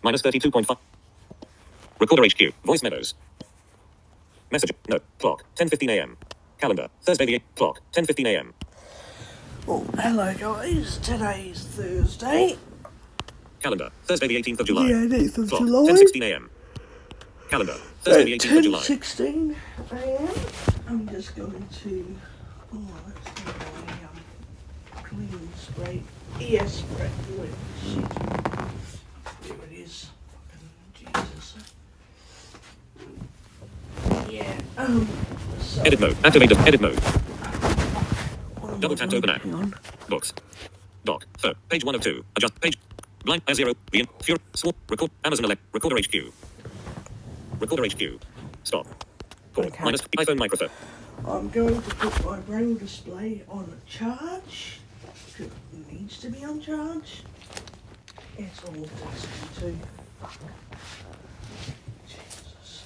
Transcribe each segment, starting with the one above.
minus 32.5. Recorder HQ. Voice memos. Message. No. Clock. 10:15 a.m. Calendar. Thursday the 8th. Clock. 10:15 a.m. Oh, hello guys. Today's Thursday. Calendar. Thursday the 18th of July. The 18th of Clock. July. 10:16 a.m. Calendar. Thursday the 18th of July. 10:16 a.m. I'm just going to. Oh, let's do my clean spray. Yes, spray. Wait, shit. There it is. Fucking Jesus. Yeah. So, Edit mode. Activate the edit mode. what am Double I tap to open working app. on? Books. Doc. Page 1 of 2. Adjust page. Blind 0. The Fury. Swap. Record. Amazon Elect. Recorder HQ. Recorder HQ. Stop. Port. Okay. Minus iPhone microphone. I'm going to put my braille display on charge. It needs to be on charge. It's all destined to. Jesus.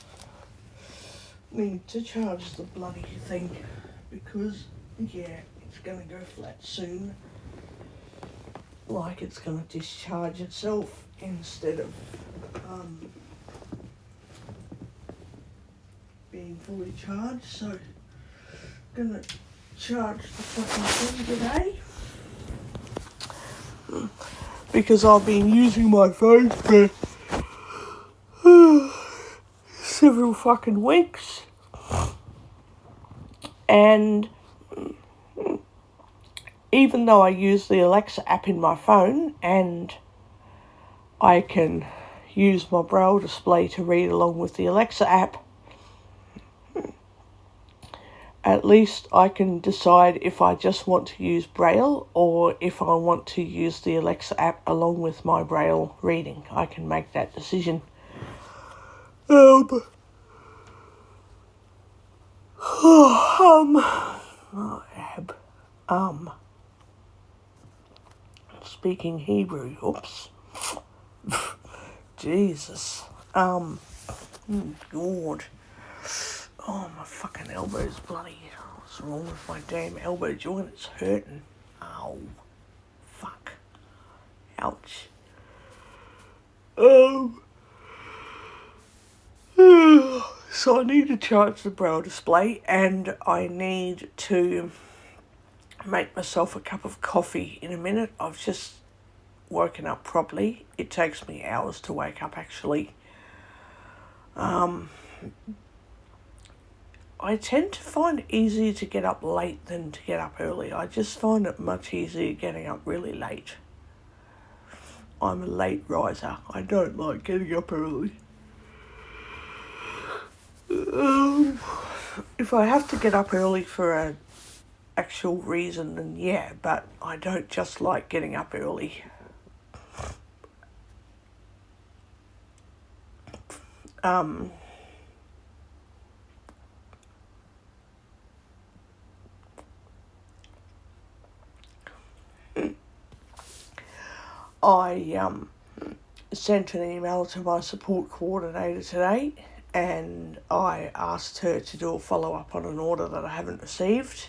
Need to charge the bloody thing because, yeah, it's going to go flat soon. Like it's going to discharge itself instead of being fully charged. So, gonna charge the fucking thing today because I've been using my phone for several fucking weeks, and even though I use the Alexa app in my phone and I can use my braille display to read along with the Alexa app, at least I can decide if I just want to use braille or if I want to use the Alexa app along with my braille reading. I can make that decision. Speaking Hebrew, oops. Jesus. God. Oh, my fucking elbow's bloody. What's wrong with my damn elbow joint? It's hurting. Ow. Fuck. Ouch. So I need to charge the braille display and I need to make myself a cup of coffee in a minute. I've just woken up properly. It takes me hours to wake up actually. I tend to find it easier to get up late than to get up early. I just find it much easier getting up really late. I'm a late riser. I don't like getting up early. If I have to get up early for an actual reason, then yeah, but I don't just like getting up early. I sent an email to my support coordinator today and I asked her to do a follow-up on an order that I haven't received,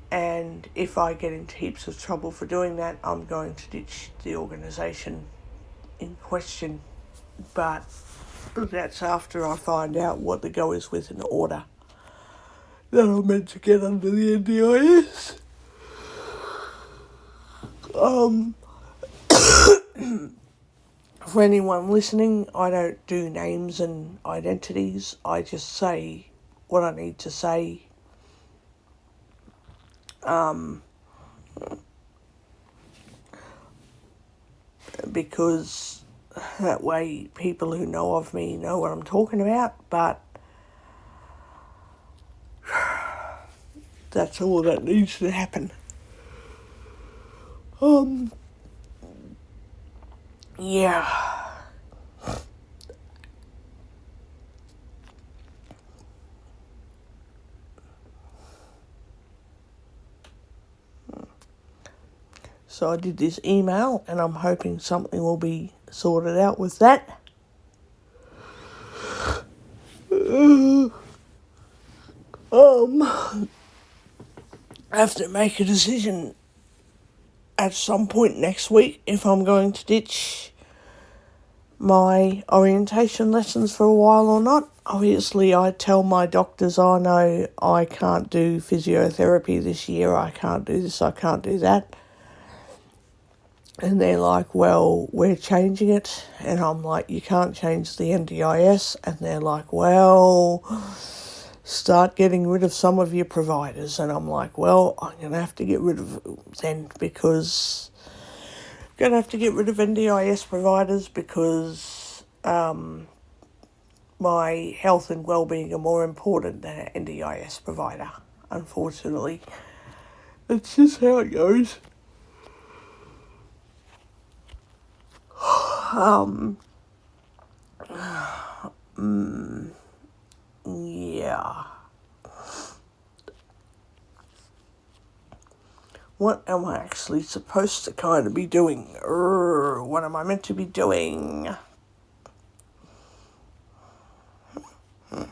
and if I get into heaps of trouble for doing that, I'm going to ditch the organisation in question, but that's after I find out what the go is with an order that I'm meant to get under the NDIS. For anyone listening, I don't do names and identities. I just say what I need to say. Because that way people who know of me know what I'm talking about, but that's all that needs to happen. Yeah. So I did this email and I'm hoping something will be sorted out with that. I have to make a decision at some point next week if I'm going to ditch my orientation lessons for a while or not. Obviously, I tell my doctors, I know I can't do physiotherapy this year, I can't do this, I can't do that. And they're like, well, we're changing it. And I'm like, you can't change the NDIS. And they're like, well, start getting rid of some of your providers. And I'm like, well, I'm going to have to get rid of then because I'm going to have to get rid of NDIS providers because my health and well-being are more important than an NDIS provider, unfortunately. That's just how it goes. Yeah. What am I actually supposed to kind of be doing? What am I meant to be doing? Well,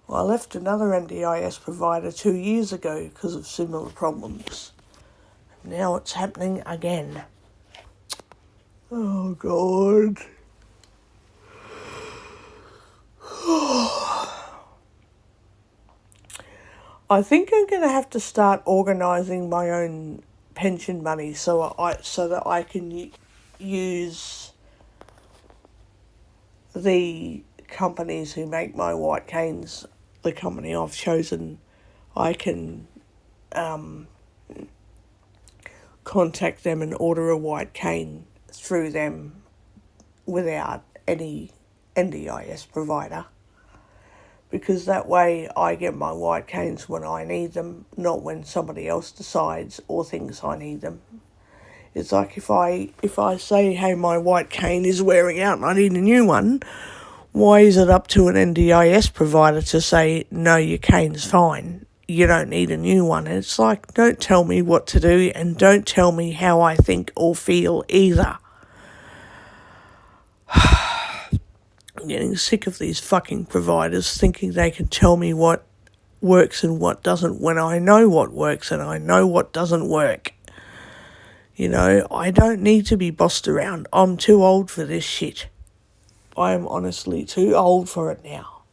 I left another NDIS provider 2 years ago because of similar problems. Now it's happening again. Oh, God. I think I'm going to have to start organising my own pension money so that I can use the companies who make my white canes, the company I've chosen. I can contact them and order a white cane through them without any NDIS provider, because that way I get my white canes when I need them, not when somebody else decides or thinks I need them. It's like if I say, hey, my white cane is wearing out and I need a new one, why is it up to an NDIS provider to say, no, your cane's fine, you don't need a new one? And it's like, don't tell me what to do and don't tell me how I think or feel either. I'm getting sick of these fucking providers thinking they can tell me what works and what doesn't when I know what works and I know what doesn't work. You know, I don't need to be bossed around. I'm too old for this shit. I am honestly too old for it now.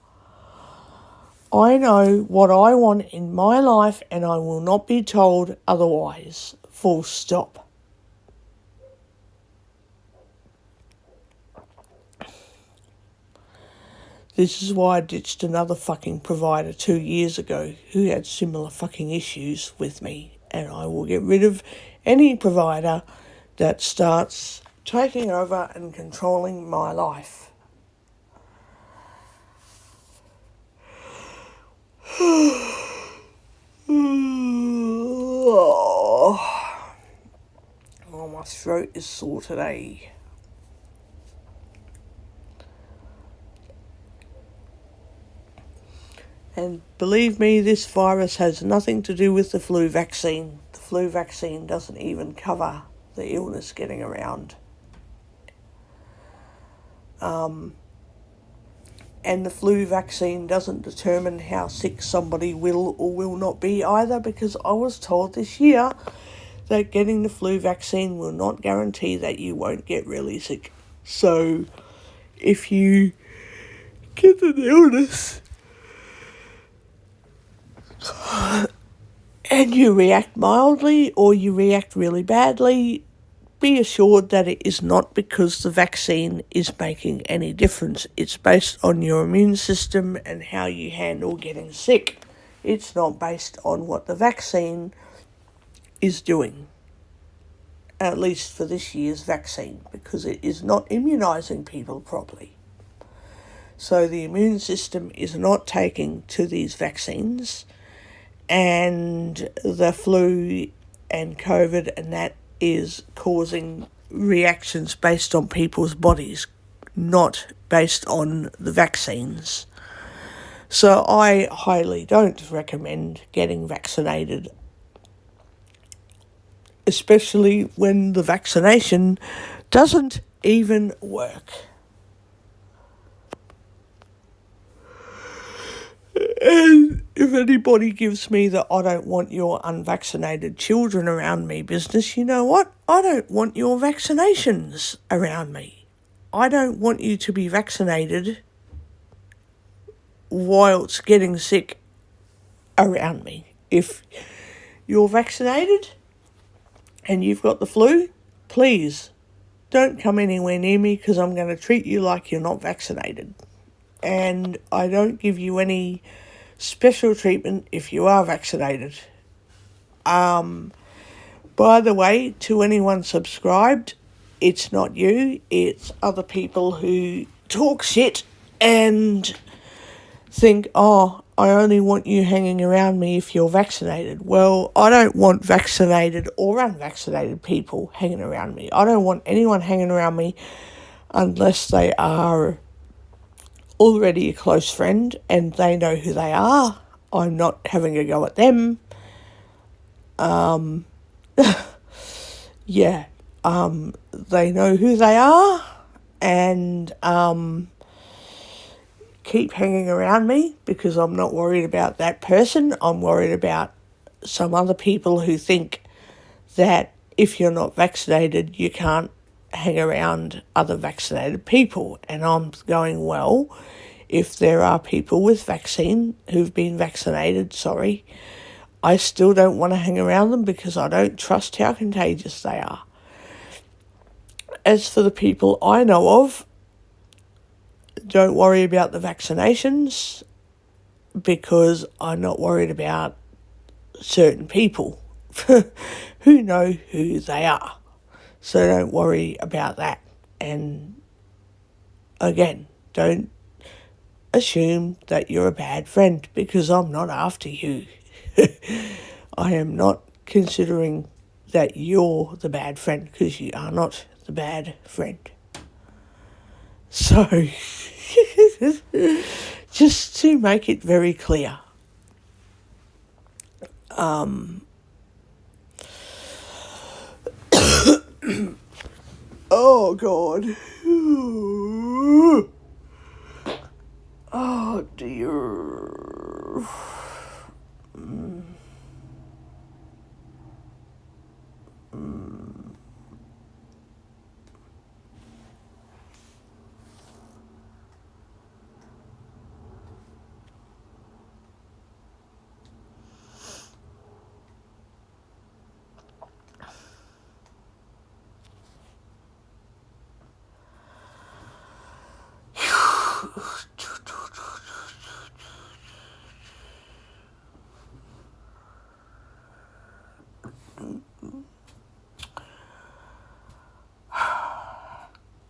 I know what I want in my life and I will not be told otherwise. Full stop. This is why I ditched another fucking provider 2 years ago who had similar fucking issues with me, and I will get rid of any provider that starts taking over and controlling my life. Oh, my throat is sore today. And believe me, this virus has nothing to do with the flu vaccine. The flu vaccine doesn't even cover the illness getting around. And the flu vaccine doesn't determine how sick somebody will or will not be either, because I was told this year that getting the flu vaccine will not guarantee that you won't get really sick. So if you get an illness and you react mildly or you react really badly, be assured that it is not because the vaccine is making any difference. It's based on your immune system and how you handle getting sick. It's not based on what the vaccine is doing, at least for this year's vaccine, because it is not immunising people properly. So the immune system is not taking to these vaccines, and the flu and COVID and that is causing reactions based on people's bodies, not based on the vaccines. So I highly don't recommend getting vaccinated, especially when the vaccination doesn't even work. And if anybody gives me the "I don't want your unvaccinated children around me" business, you know what? I don't want your vaccinations around me. I don't want you to be vaccinated whilst getting sick around me. If you're vaccinated and you've got the flu, please don't come anywhere near me, because I'm going to treat you like you're not vaccinated. And I don't give you any special treatment if you are vaccinated. By the way, to anyone subscribed, it's not you, it's other people who talk shit and think, oh, I only want you hanging around me if you're vaccinated. Well, I don't want vaccinated or unvaccinated people hanging around me. I don't want anyone hanging around me unless they are already a close friend and they know who they are. I'm not having a go at them. Yeah, they know who they are, and keep hanging around me, because I'm not worried about that person. I'm worried about some other people who think that if you're not vaccinated, you can't hang around other vaccinated people. And I'm going, well, if there are people with vaccine who've been vaccinated, I still don't want to hang around them, because I don't trust how contagious they are. As for the people I know of, don't worry about the vaccinations, because I'm not worried about certain people who know who they are. So don't worry about that. And again, don't assume that you're a bad friend, because I'm not after you. I am not considering that you're the bad friend, because you are not the bad friend. So, just to make it very clear, oh God, oh dear.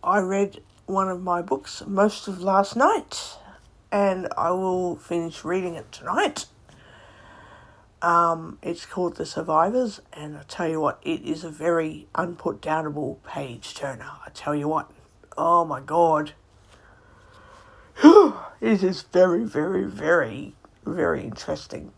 I read one of my books most of last night, and I will finish reading it tonight. It's called The Survivors, and I tell you what, it is a very unputdownable page turner. I tell you what, oh my God. It is very, very, very, very interesting.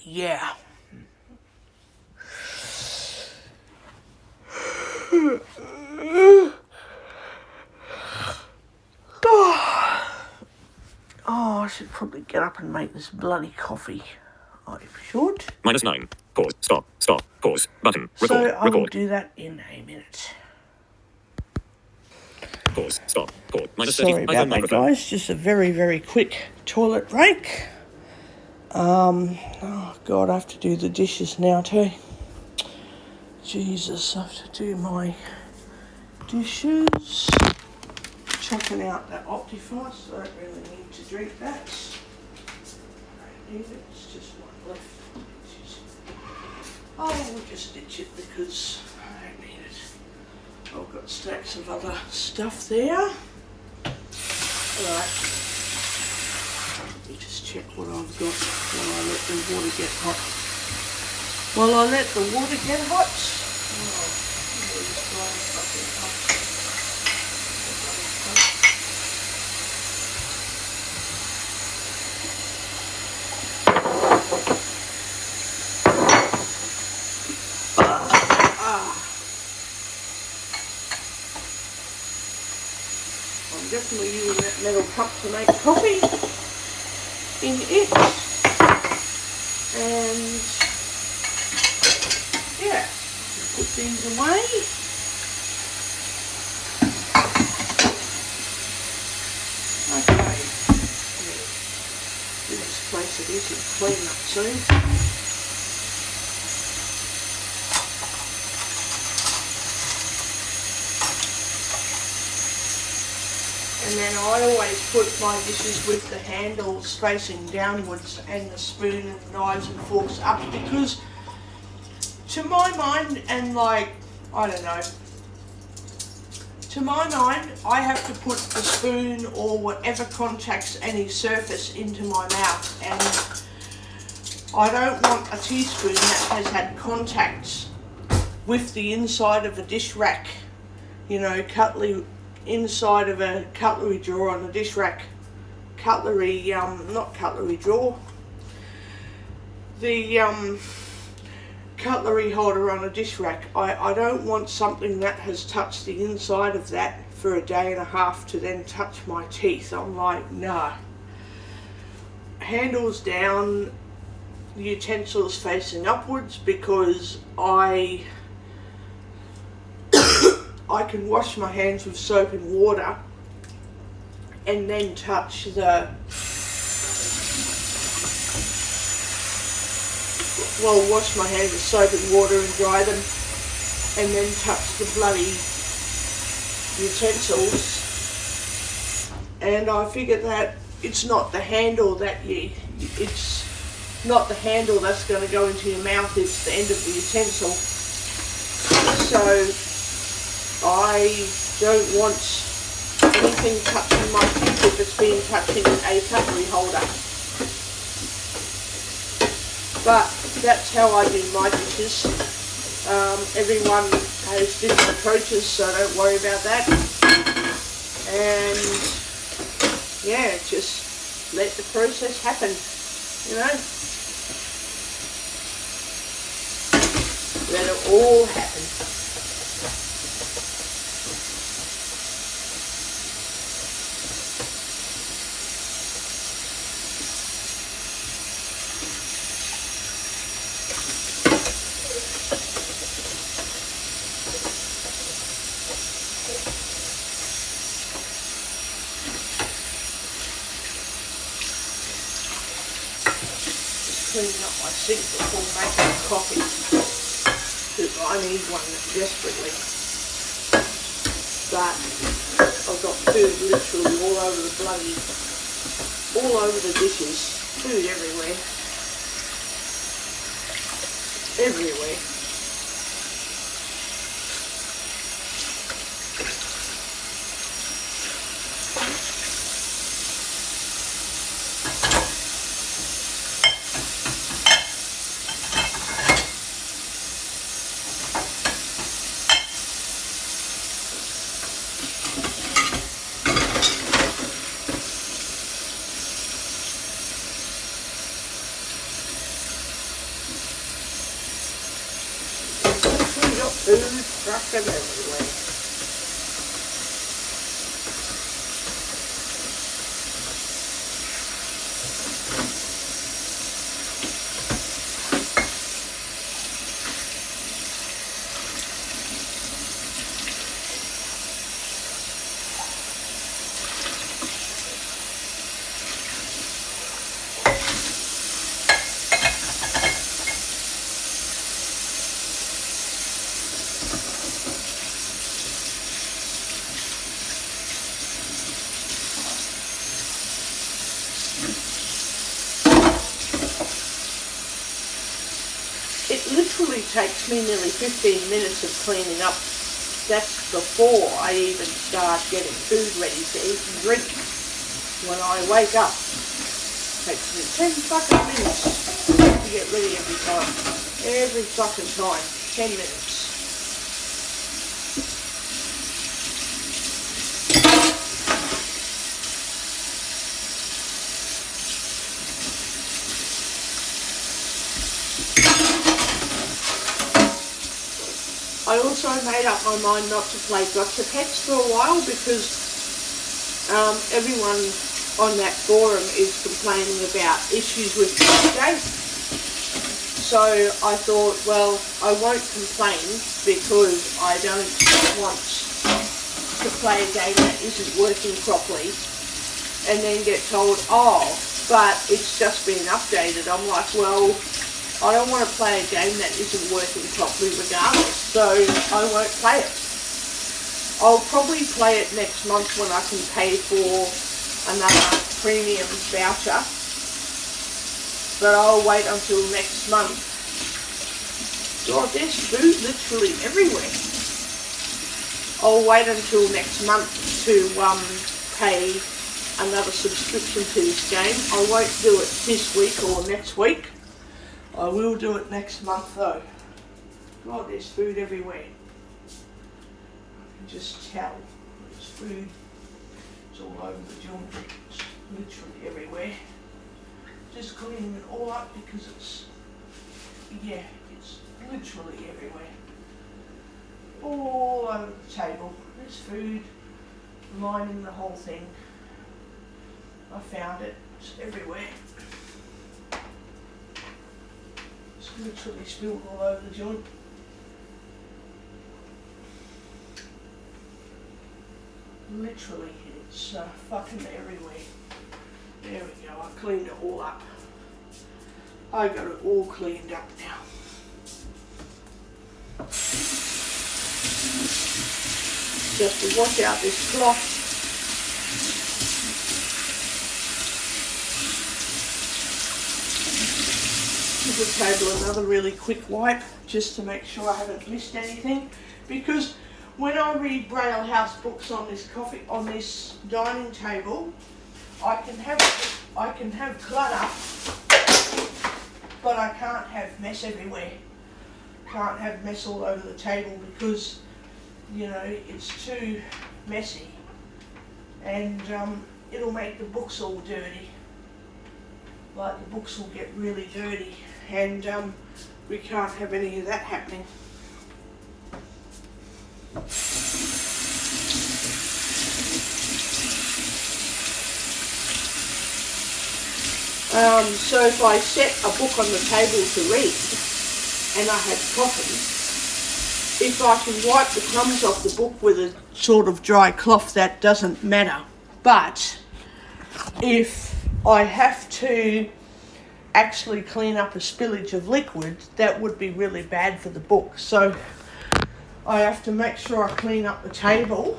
Yeah. Oh, I should probably get up and make this bloody coffee. I should. -9. Pause. Stop. Stop. Pause. Button. Record. So I will Record. do that in a minute. Pause. Stop. Pause. -30. Sorry about iPhone that, microphone. guys. Just a very, very quick toilet break. Oh God, I have to do the dishes now too. Jesus, I have to do my dishes. Chucking out that Optifast, so I don't really need to drink that. I don't need it, it's just one left. We'll just ditch it because I don't need it. I've got stacks of other stuff there. Right. Let me just check what I've got while I let the water get hot. While I let the water get hot. Oh, it's blowing fucking hot. definitely using that metal cup to make coffee in it. And yeah, put these away. Okay, give this place a decent clean up soon. And then I always put my dishes with the handles facing downwards and the spoon and knives and forks up, because to my mind, and like, I don't know, to my mind, I have to put the spoon or whatever contacts any surface into my mouth, and I don't want a teaspoon that has had contacts with the inside of a dish rack, you know, inside of a cutlery drawer on the dish rack, not cutlery drawer, the cutlery holder on a dish rack. I don't want something that has touched the inside of that for a day and a half to then touch my teeth. I'm like, nah. Handles down, utensils facing upwards, because I can wash my hands with soap and water and then touch the, well, wash my hands with soap and water and dry them and then touch the bloody utensils. And I figure that it's not the handle it's not the handle that's going to go into your mouth, it's the end of the utensil. So I don't want anything touching my teeth if it's been touching a cutlery holder. But that's how I do my dishes. Everyone has different approaches, so don't worry about that. And yeah, just let the process happen, you know. Let it all happen. Cleaning up my sink before making coffee, because I need one desperately. But I've got food literally all over the dishes. Food everywhere. Everywhere. Food trucking everywhere. It literally takes me nearly 15 minutes of cleaning up. That's before I even start getting food ready to eat and drink. When I wake up, it takes me 10 fucking minutes to get ready every time. Every fucking time. 10 minutes. I also made up my mind not to play Gotcha Pets for a while, because everyone on that forum is complaining about issues with the update. So I thought, well, I won't complain because I don't want to play a game that isn't working properly and then get told, oh, but it's just been updated. I'm like, well, I don't want to play a game that isn't working properly regardless, so I won't play it. I'll probably play it next month when I can pay for another premium voucher, but I'll wait until next month. God, there's food literally everywhere. I'll wait until next month to pay another subscription to this game. I won't do it this week or next week. I will do it next month though. God, there's food everywhere. Just tell there's food. It's all over the joint. It's literally everywhere. Just cleaning it all up because it's literally everywhere. All over the table. There's food lining the whole thing. I found it. It's everywhere. It's literally spilled all over the joint. Literally, it's fucking everywhere. There we go, I cleaned it all up. I got it all cleaned up now. Just to wash out this cloth. Give the table another really quick wipe just to make sure I haven't missed anything, because when I read Braille House books on this dining table, I can have clutter, but I can't have mess everywhere. Can't have mess all over the table because, you know, it's too messy, and it'll make the books all dirty. Like, the books will get really dirty, and we can't have any of that happening. So if I set a book on the table to read and I have coffee, if I can wipe the crumbs off the book with a sort of dry cloth, that doesn't matter. But if I have to actually clean up a spillage of liquid, that would be really bad for the book. So I have to make sure I clean up the table,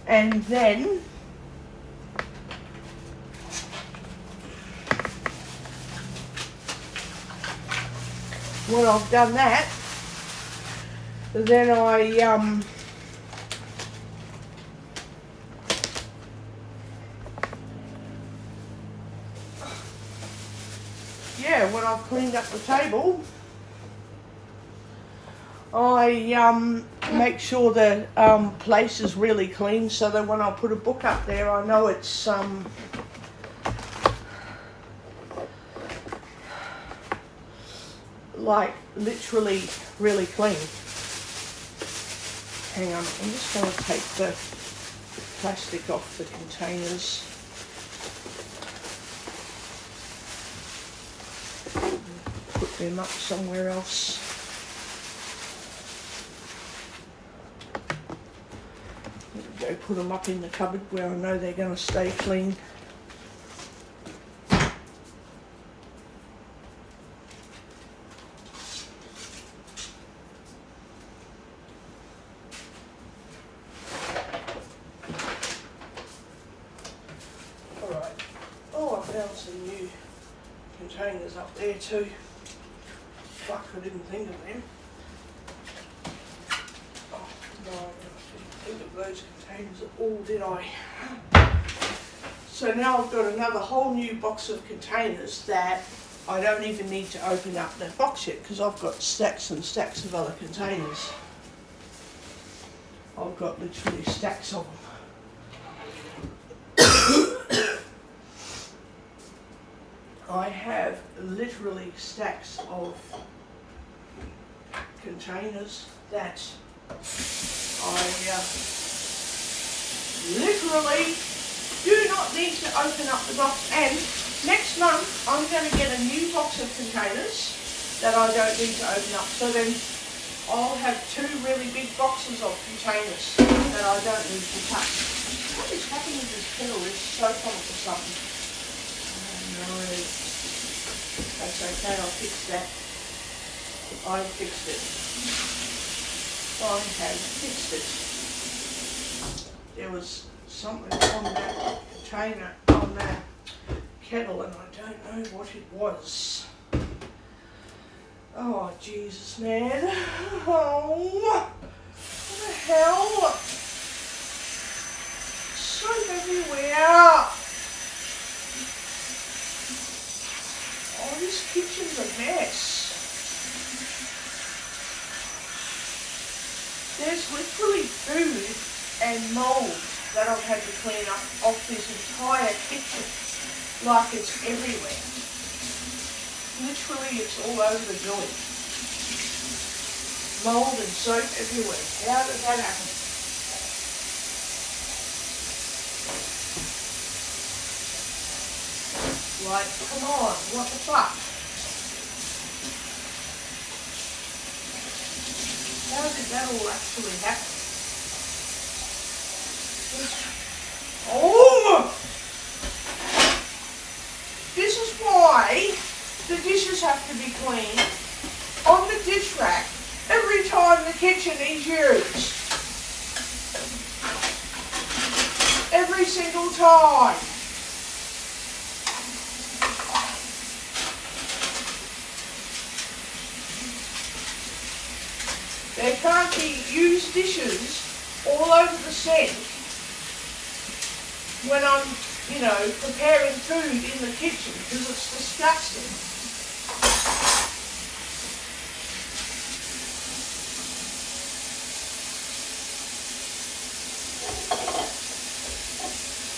and then when I've done that, then when I've cleaned up the table, I make sure the place is really clean, so that when I put a book up there, I know it's like literally really clean. Hang on, I'm just going to take the plastic off the containers. Put them up somewhere else. Go put them up in the cupboard where I know they're going to stay clean. Alright, oh, I found some new containers up there too. Fuck, I didn't think of them. Oh, no, I didn't think of those containers at all, did I? So now I've got another whole new box of containers that I don't even need to open up the box yet, because I've got stacks and stacks of other containers. I've got literally stacks of them. I have literally stacks of containers that I literally literally do not need to open up the box. And next month I'm going to get a new box of containers that I don't need to open up. So then I'll have 2 really big boxes of containers that I don't need to touch. What is happening with this kettle? It's so hot for something. Oh no. That's okay, I'll fix that. I fixed it. I have fixed it. There was something on that container, on that kettle, and I don't know what it was. Oh, Jesus, man. Oh, what the hell? Soap everywhere. Oh, this kitchen's a mess. There's literally food and mould that I've had to clean up off this entire kitchen. Like it's everywhere. Literally, it's all over the joint. Mould and soap everywhere. How did that happen? Like, come on, what the fuck? How did that all actually happen? Oh! This is why the dishes have to be cleaned on the dish rack every time the kitchen is used. Every single time. There can't be used dishes all over the sink when I'm, preparing food in the kitchen, because it's disgusting.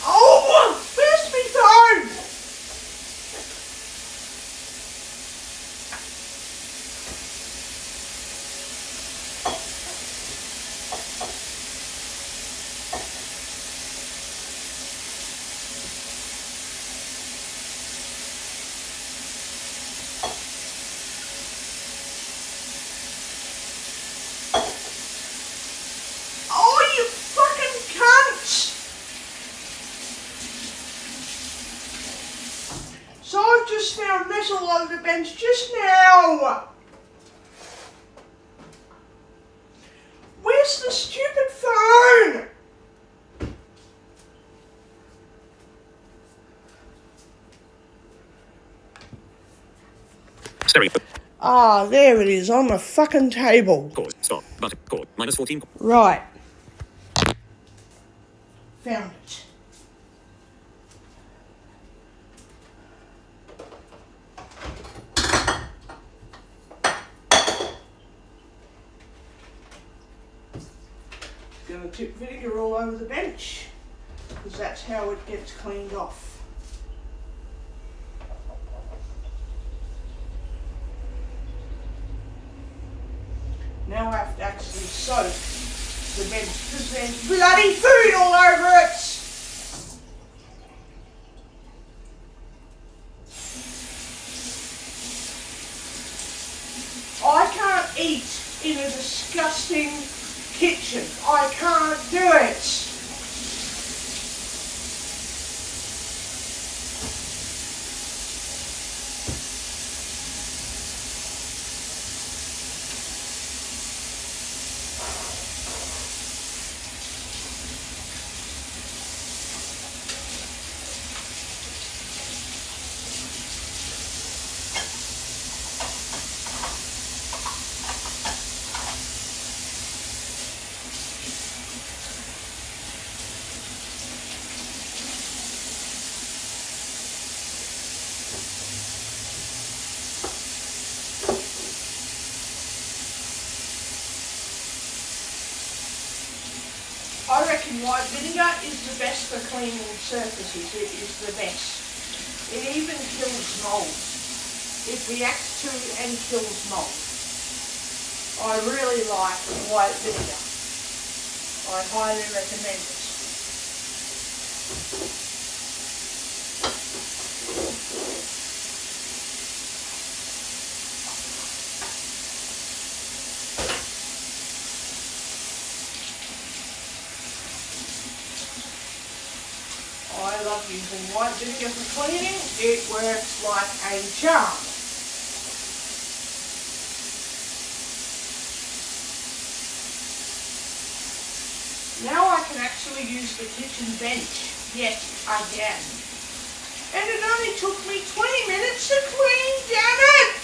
Oh, where's my phone? So I've just found mess all over the bench just now. Where's the stupid phone? Stereo. Ah, there it is on the fucking table. Pause. Stop. Button. Chord. -14. Right. Found it. Gonna tip vinegar all over the bench, because that's how it gets cleaned off. Now I have to actually soak the bench because there's bloody food all over it. I can't eat in a disgusting kitchen. I can't do it. I reckon white vinegar is the best for cleaning surfaces. It is the best. It even kills mould. It reacts to and kills mould. I really like white vinegar. I highly recommend it. I love using white vinegar for cleaning. It works like a charm. Now I can actually use the kitchen bench yet again. And it only took me 20 minutes to clean, damn it!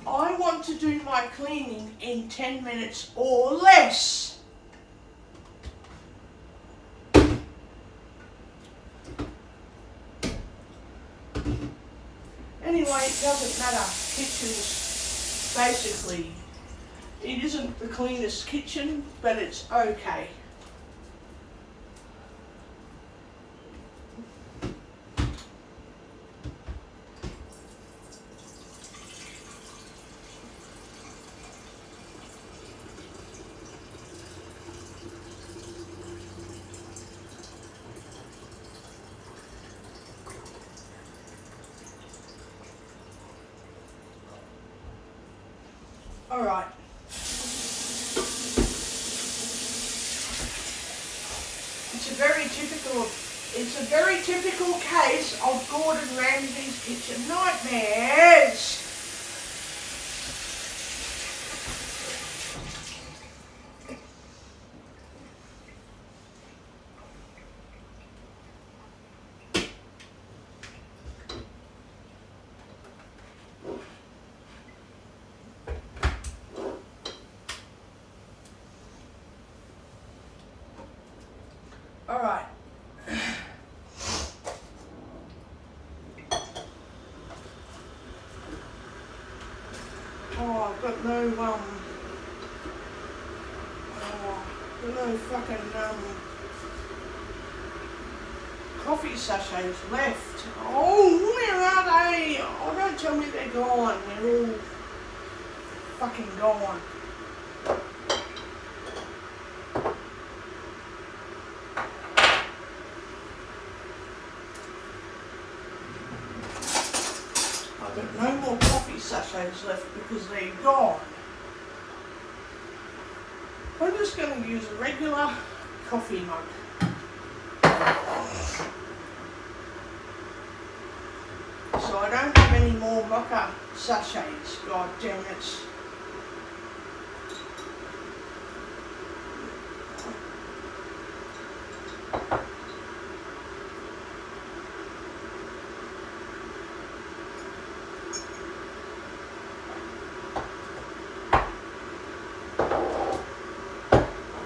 I want to do my cleaning in 10 minutes or less. Anyway, it doesn't matter. Kitchen's basically, it isn't the cleanest kitchen, but it's okay. All right. It's a very typical case of Gordon Ramsay's kitchen nightmares. All right. Oh, I've got no fucking coffee sachets left. Oh, where are they? Oh, don't tell me they're gone. They're all fucking gone. I've got no more coffee sachets left because they're gone. I'm just going to use a regular coffee mug. So I don't have any more mocha sachets, god damn it.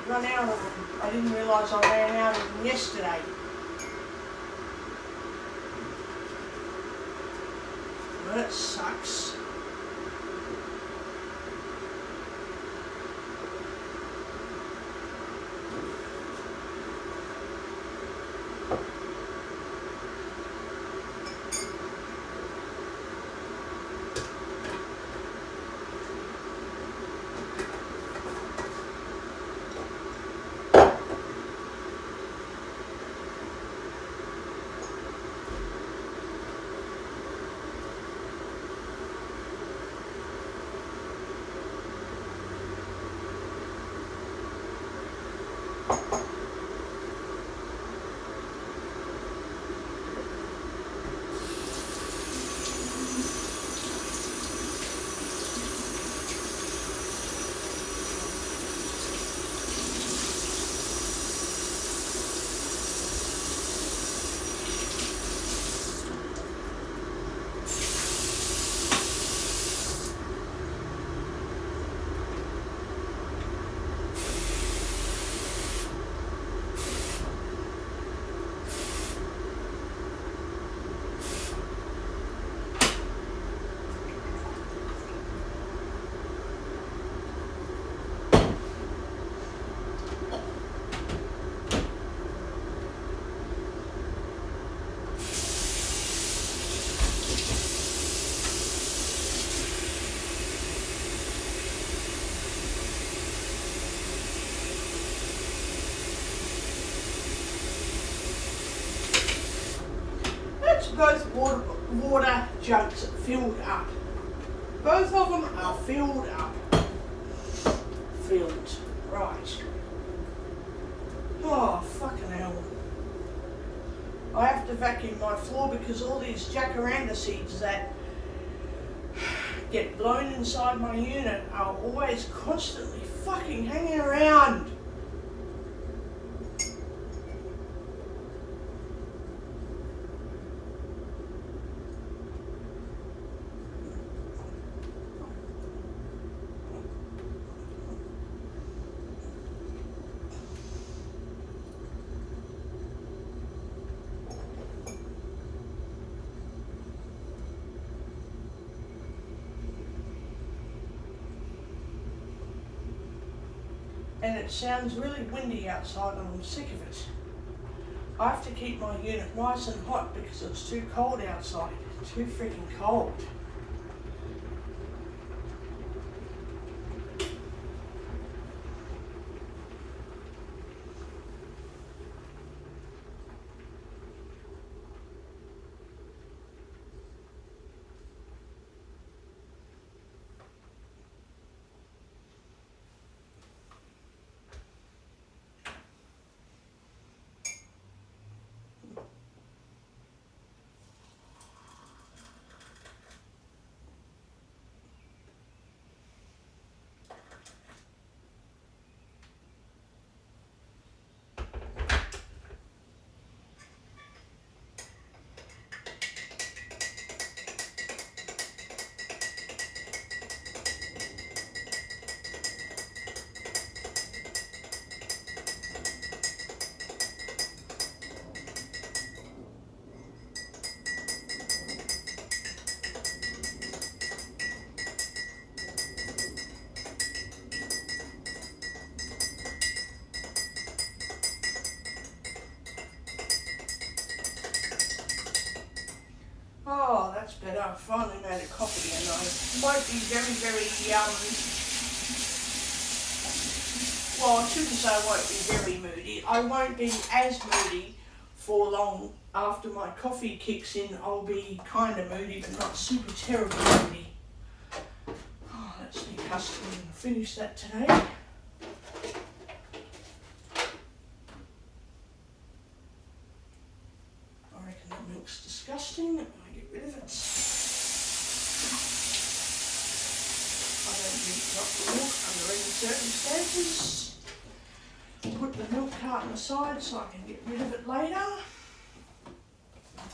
Run out of them. I didn't realise I ran out of them yesterday. That sucks. both water jugs filled up. Both of them are filled up. Filled. Right. Oh, fucking hell. I have to vacuum my floor because all these jacaranda seeds that get blown inside my unit are always constantly fucking hanging around. And it sounds really windy outside and I'm sick of it. I have to keep my unit nice and hot because it's too cold outside. Too freaking cold. Oh, that's better. I finally made a coffee and I won't be very, well, I shouldn't say I won't be very moody. I won't be as moody for long. After my coffee kicks in, I'll be kind of moody, but not super terribly moody. Oh, that's the custard. I'm going to finish that today. I reckon that milk's disgusting. I get rid of it. I don't drink chocolate milk under any circumstances. Put the milk carton aside so I can get rid of it later.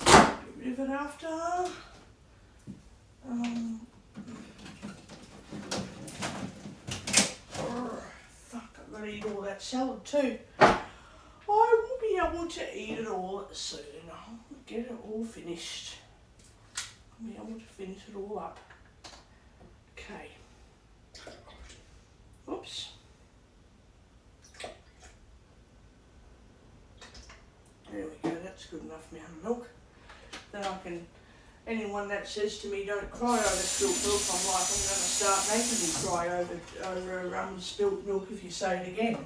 Get rid of it after. Fuck, I've got to eat all that salad too. I will be able to eat it all soon. I'll get it all finished. I'll be able to finish it all up. Okay. Oops. There we go, that's good enough amount of milk. Then I can, anyone that says to me, don't cry over spilt milk, I'm like, I'm going to start making you cry over spilt milk if you say it again.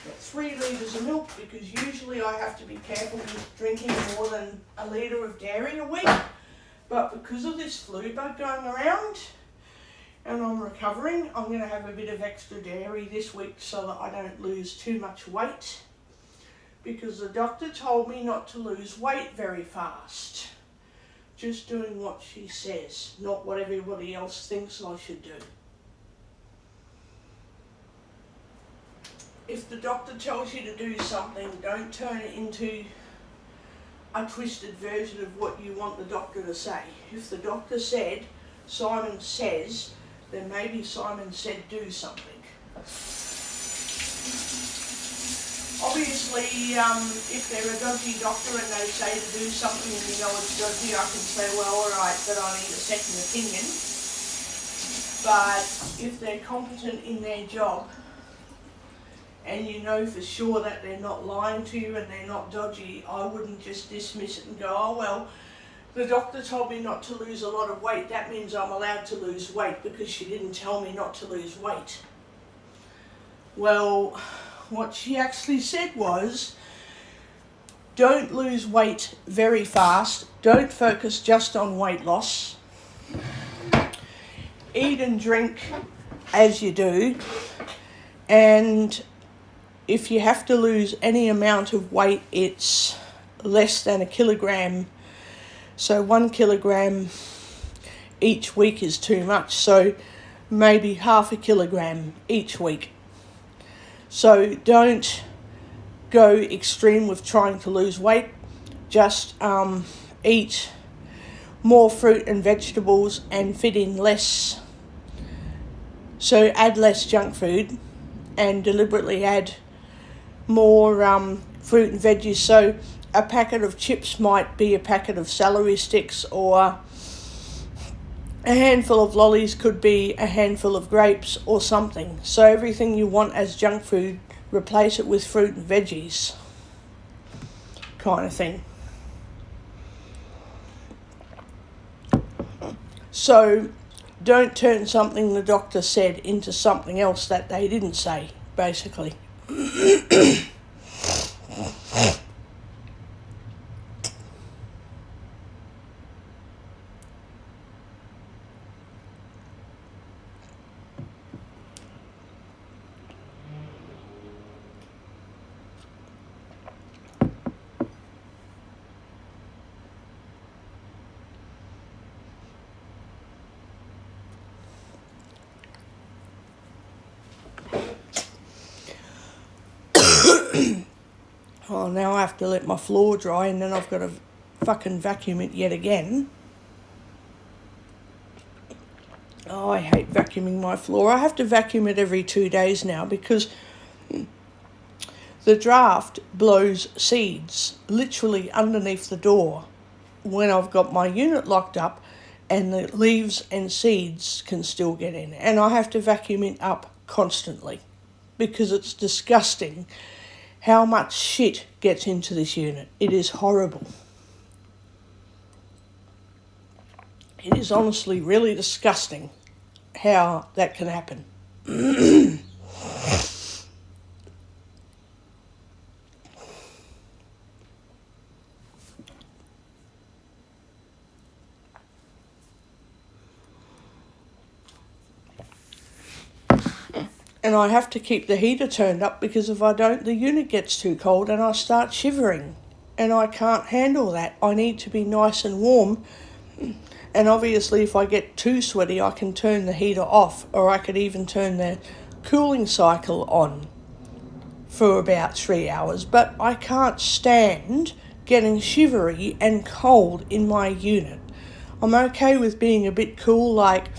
3 litres of milk because usually I have to be careful with drinking more than a litre of dairy a week. But because of this flu bug going around and I'm recovering, I'm going to have a bit of extra dairy this week so that I don't lose too much weight. Because the doctor told me not to lose weight very fast. Just doing what she says, not what everybody else thinks I should do. If the doctor tells you to do something, don't turn it into a twisted version of what you want the doctor to say. If the doctor said, Simon says, then maybe Simon said do something. Obviously, if they're a dodgy doctor and they say to do something and you know it's dodgy, I can say, well, alright, but I need a second opinion. But if they're competent in their job, and you know for sure that they're not lying to you and they're not dodgy, I wouldn't just dismiss it and go, oh well, the doctor told me not to lose a lot of weight, that means I'm allowed to lose weight because she didn't tell me not to lose weight. Well, what she actually said was, don't lose weight very fast. Don't focus just on weight loss. Eat and drink as you do. And if you have to lose any amount of weight, it's less than 1 kilogram. So 1 kilogram each week is too much. So maybe 0.5 kilogram each week. So don't go extreme with trying to lose weight. Just eat more fruit and vegetables and fit in less. So add less junk food and deliberately add more fruit and veggies. So a packet of chips might be a packet of celery sticks, or a handful of lollies could be a handful of grapes or something. So everything you want as junk food, replace it with fruit and veggies, kind of thing. So don't turn something the doctor said into something else that they didn't say, basically. Oh, now I have to let my floor dry, and then I've got to fucking vacuum it yet again. Oh, I hate vacuuming my floor. I have to vacuum it every 2 days now because the draft blows seeds literally underneath the door when I've got my unit locked up, and the leaves and seeds can still get in. And I have to vacuum it up constantly because it's disgusting how much shit gets into this unit. It is horrible. It is honestly really disgusting how that can happen. And I have to keep the heater turned up because if I don't, the unit gets too cold and I start shivering. And I can't handle that. I need to be nice and warm. And obviously if I get too sweaty, I can turn the heater off, or I could even turn the cooling cycle on for about 3 hours. But I can't stand getting shivery and cold in my unit. I'm okay with being a bit cool, like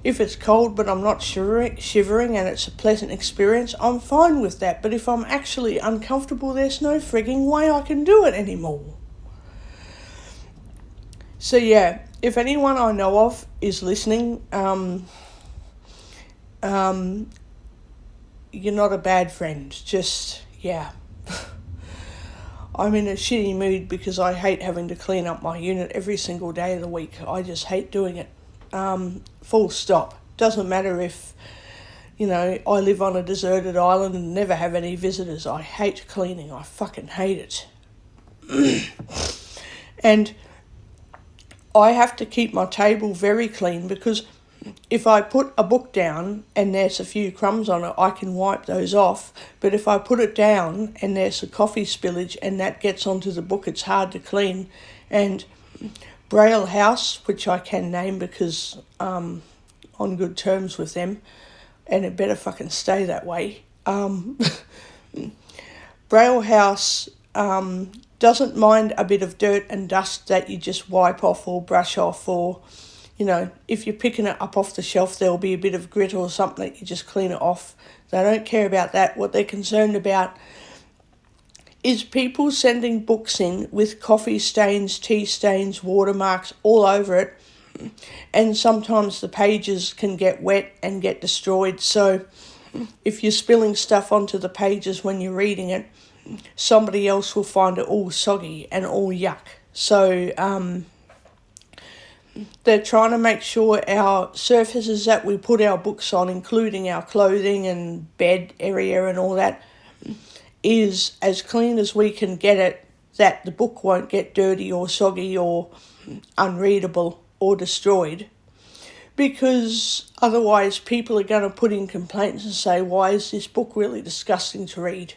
if it's cold but I'm not shivering and it's a pleasant experience, I'm fine with that. But if I'm actually uncomfortable, there's no frigging way I can do it anymore. So yeah, if anyone I know of is listening, you're not a bad friend. Just, yeah. I'm in a shitty mood because I hate having to clean up my unit every single day of the week. I just hate doing it. Full stop. Doesn't matter if, I live on a deserted island and never have any visitors. I hate cleaning. I fucking hate it. And I have to keep my table very clean because if I put a book down and there's a few crumbs on it, I can wipe those off. But if I put it down and there's a coffee spillage and that gets onto the book, it's hard to clean. And Braille House, which I can name because I'm on good terms with them, and it better fucking stay that way. Braille House doesn't mind a bit of dirt and dust that you just wipe off or brush off, or, if you're picking it up off the shelf, there'll be a bit of grit or something that you just clean it off. They don't care about that. What they're concerned about is people sending books in with coffee stains, tea stains, watermarks all over it, and sometimes the pages can get wet and get destroyed. So if you're spilling stuff onto the pages when you're reading it, somebody else will find it all soggy and all yuck. So they're trying to make sure our surfaces that we put our books on, including our clothing and bed area and all that, is as clean as we can get it that the book won't get dirty or soggy or unreadable or destroyed, because otherwise people are going to put in complaints and say, why is this book really disgusting to read?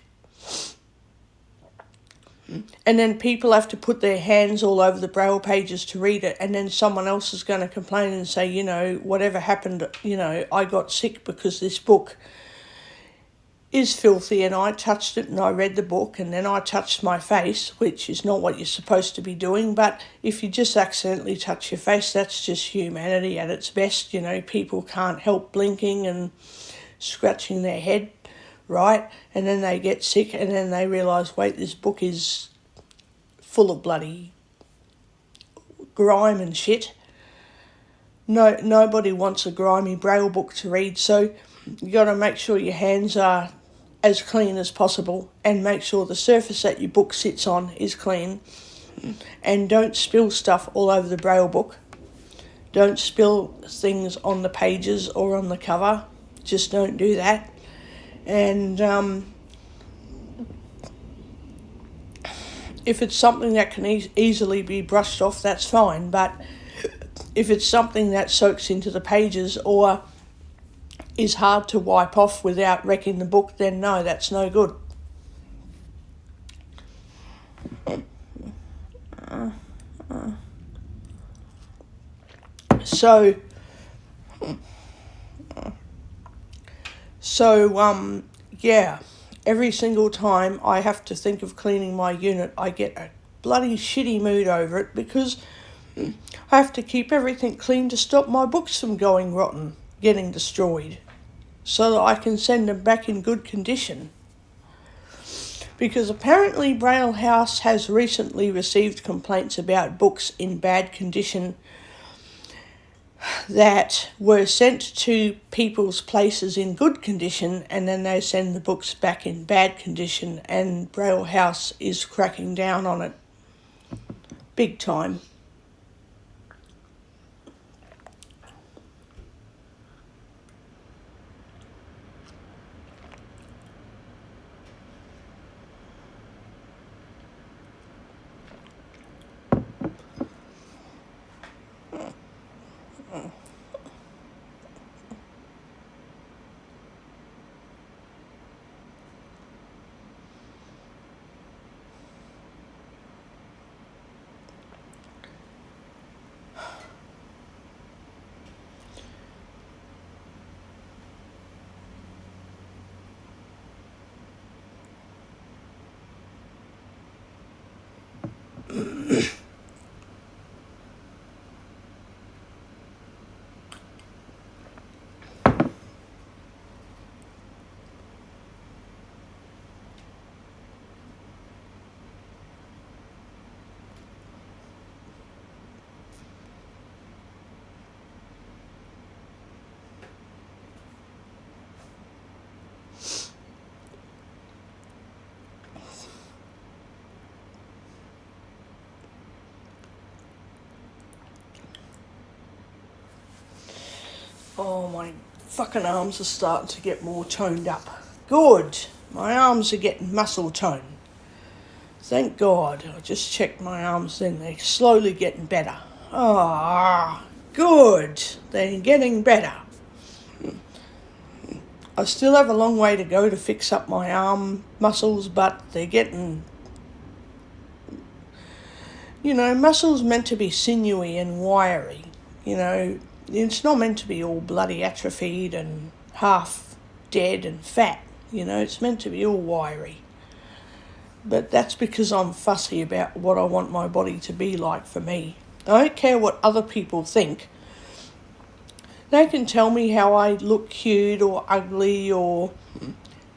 And then people have to put their hands all over the braille pages to read it, and then someone else is going to complain and say, whatever happened, I got sick because this book is filthy and I touched it and I read the book and then I touched my face, which is not what you're supposed to be doing. But if you just accidentally touch your face, that's just humanity at its best. People can't help blinking and scratching their head, right? And then they get sick and then they realise, wait, this book is full of bloody grime and shit. No, nobody wants a grimy braille book to read, so you got to make sure your hands are as clean as possible and make sure the surface that your book sits on is clean, and don't spill stuff all over the braille book. Don't spill things on the pages or on the cover. Just don't do that. And if it's something that can easily be brushed off, that's fine. But if it's something that soaks into the pages or is hard to wipe off without wrecking the book, then no, that's no good. Yeah, every single time I have to think of cleaning my unit, I get a bloody shitty mood over it, because I have to keep everything clean to stop my books from going rotten, getting destroyed, so that I can send them back in good condition. Because apparently Braille House has recently received complaints about books in bad condition that were sent to people's places in good condition, and then they send the books back in bad condition, and Braille House is cracking down on it big time. Oh, my fucking arms are starting to get more toned up. Good. My arms are getting muscle tone. Thank God. I just checked my arms then. They're slowly getting better. Ah, good. They're getting better. I still have a long way to go to fix up my arm muscles, but they're getting... muscles meant to be sinewy and wiry, It's not meant to be all bloody atrophied and half dead and fat, It's meant to be all wiry. But that's because I'm fussy about what I want my body to be like for me. I don't care what other people think. They can tell me how I look cute or ugly, or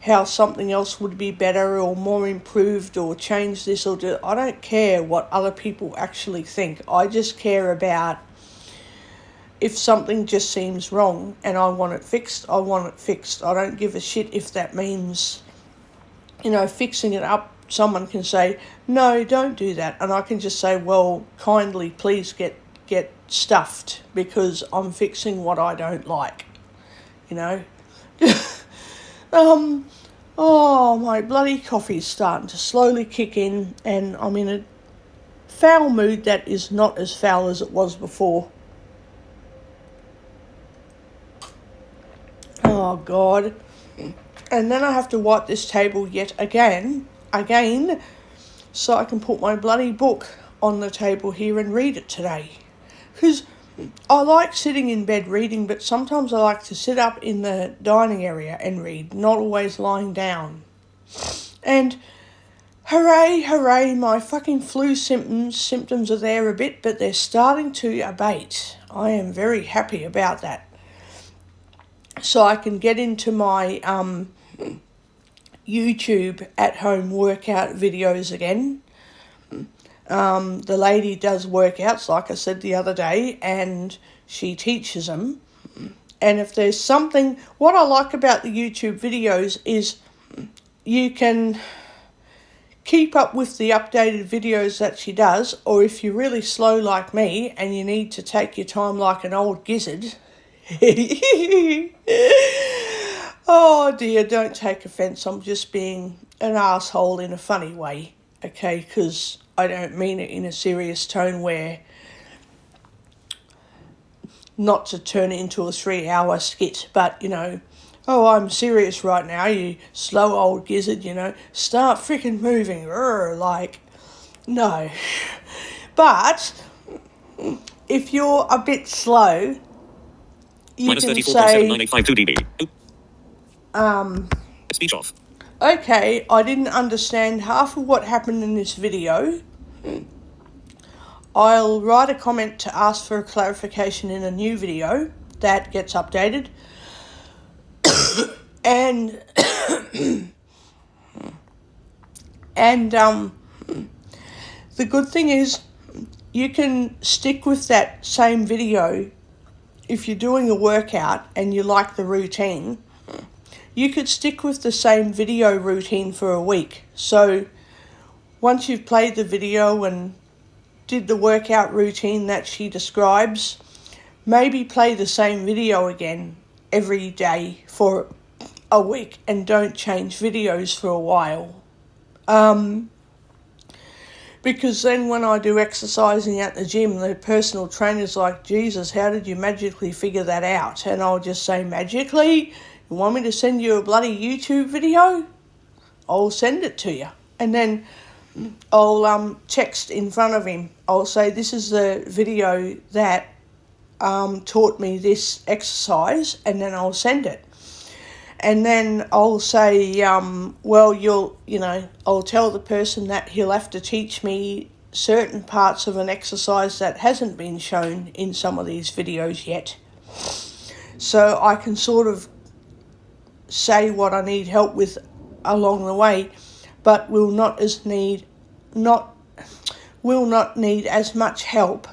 how something else would be better or more improved, or change this or do. I don't care what other people actually think. I just care about if something just seems wrong and I want it fixed, I want it fixed. I don't give a shit if that means, fixing it up. Someone can say, no, don't do that. And I can just say, well, kindly please get stuffed, because I'm fixing what I don't like, Oh, my bloody coffee's starting to slowly kick in, and I'm in a foul mood that is not as foul as it was before. Oh, God. And then I have to wipe this table yet again, so I can put my bloody book on the table here and read it today. Because I like sitting in bed reading, but sometimes I like to sit up in the dining area and read, not always lying down. And hooray, hooray, my fucking flu symptoms are there a bit, but they're starting to abate. I am very happy about that. So I can get into my YouTube at-home workout videos again. The lady does workouts, like I said the other day, and she teaches them. And if there's something, what I like about the YouTube videos is you can keep up with the updated videos that she does, or if you're really slow like me and you need to take your time like an old gizzard. Oh dear, don't take offence, I'm just being an asshole in a funny way, okay, because I don't mean it in a serious tone where not to turn it into a 3-hour skit, but, you know, oh, I'm serious right now, you slow old gizzard, you know, start freaking moving, like, no. But if you're a bit slow, you Minus can 34.79852 say, dB. Speech off. okay, I didn't understand half of what happened in this video. I'll write a comment to ask for a clarification in a new video that gets updated. And the good thing is you can stick with that same video if you're doing a workout and you like the routine. You could stick with the same video routine for a week. So once you've played the video and did the workout routine that she describes, maybe play the same video again every day for a week and don't change videos for a while. Because then when I do exercising at the gym, the personal trainer's like, Jesus, how did you magically figure that out? And I'll just say, magically? You want me to send you a bloody YouTube video? I'll send it to you. And then I'll text in front of him. I'll say, this is the video that taught me this exercise, and then I'll send it. And then I'll say, well, I'll tell the person that he'll have to teach me certain parts of an exercise that hasn't been shown in some of these videos yet. So I can sort of say what I need help with along the way, but will not need as much help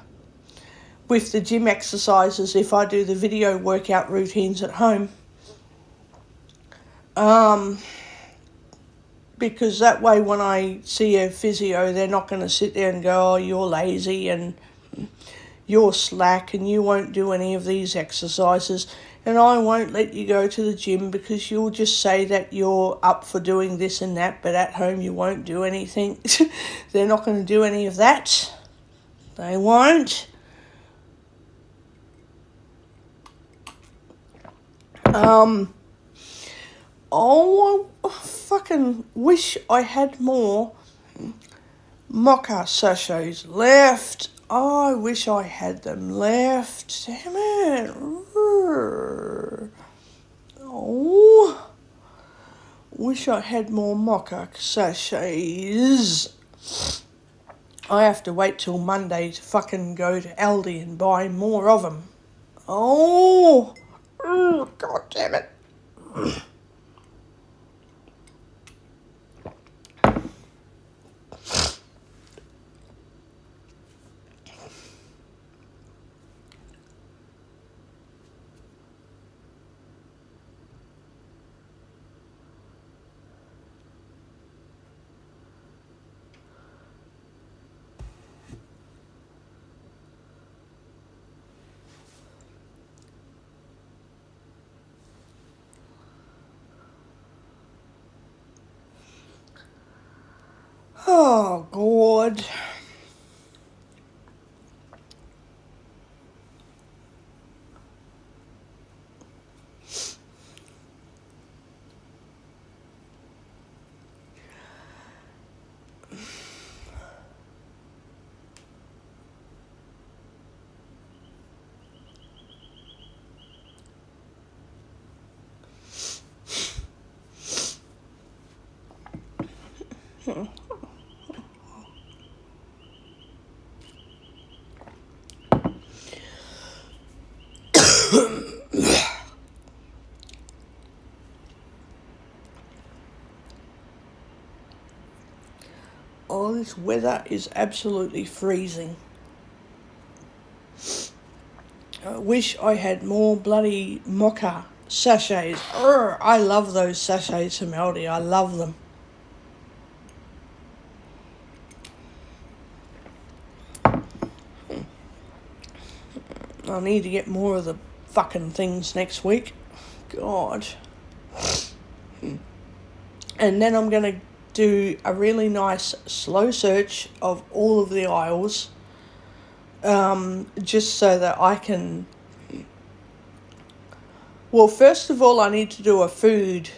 with the gym exercises if I do the video workout routines at home. Because that way when I see a physio, they're not going to sit there and go, oh, you're lazy and you're slack and you won't do any of these exercises, and I won't let you go to the gym because you'll just say that you're up for doing this and that, but at home you won't do anything. They're not going to do any of that. They won't. Oh, I fucking wish I had more mocha sachets left. I wish I had them left. Damn it. Oh, wish I had more mocha sachets. I have to wait till Monday to fucking go to Aldi and buy more of them. Oh, God damn it. Oh, God. Oh, this weather is absolutely freezing. I wish I had more bloody mocha sachets. I love those sachets from Aldi. I love them. I need to get more of the fucking things next week. God. And then I'm going to do a really nice slow search of all of the aisles, just so that I can... Well, first of all, I need to do a food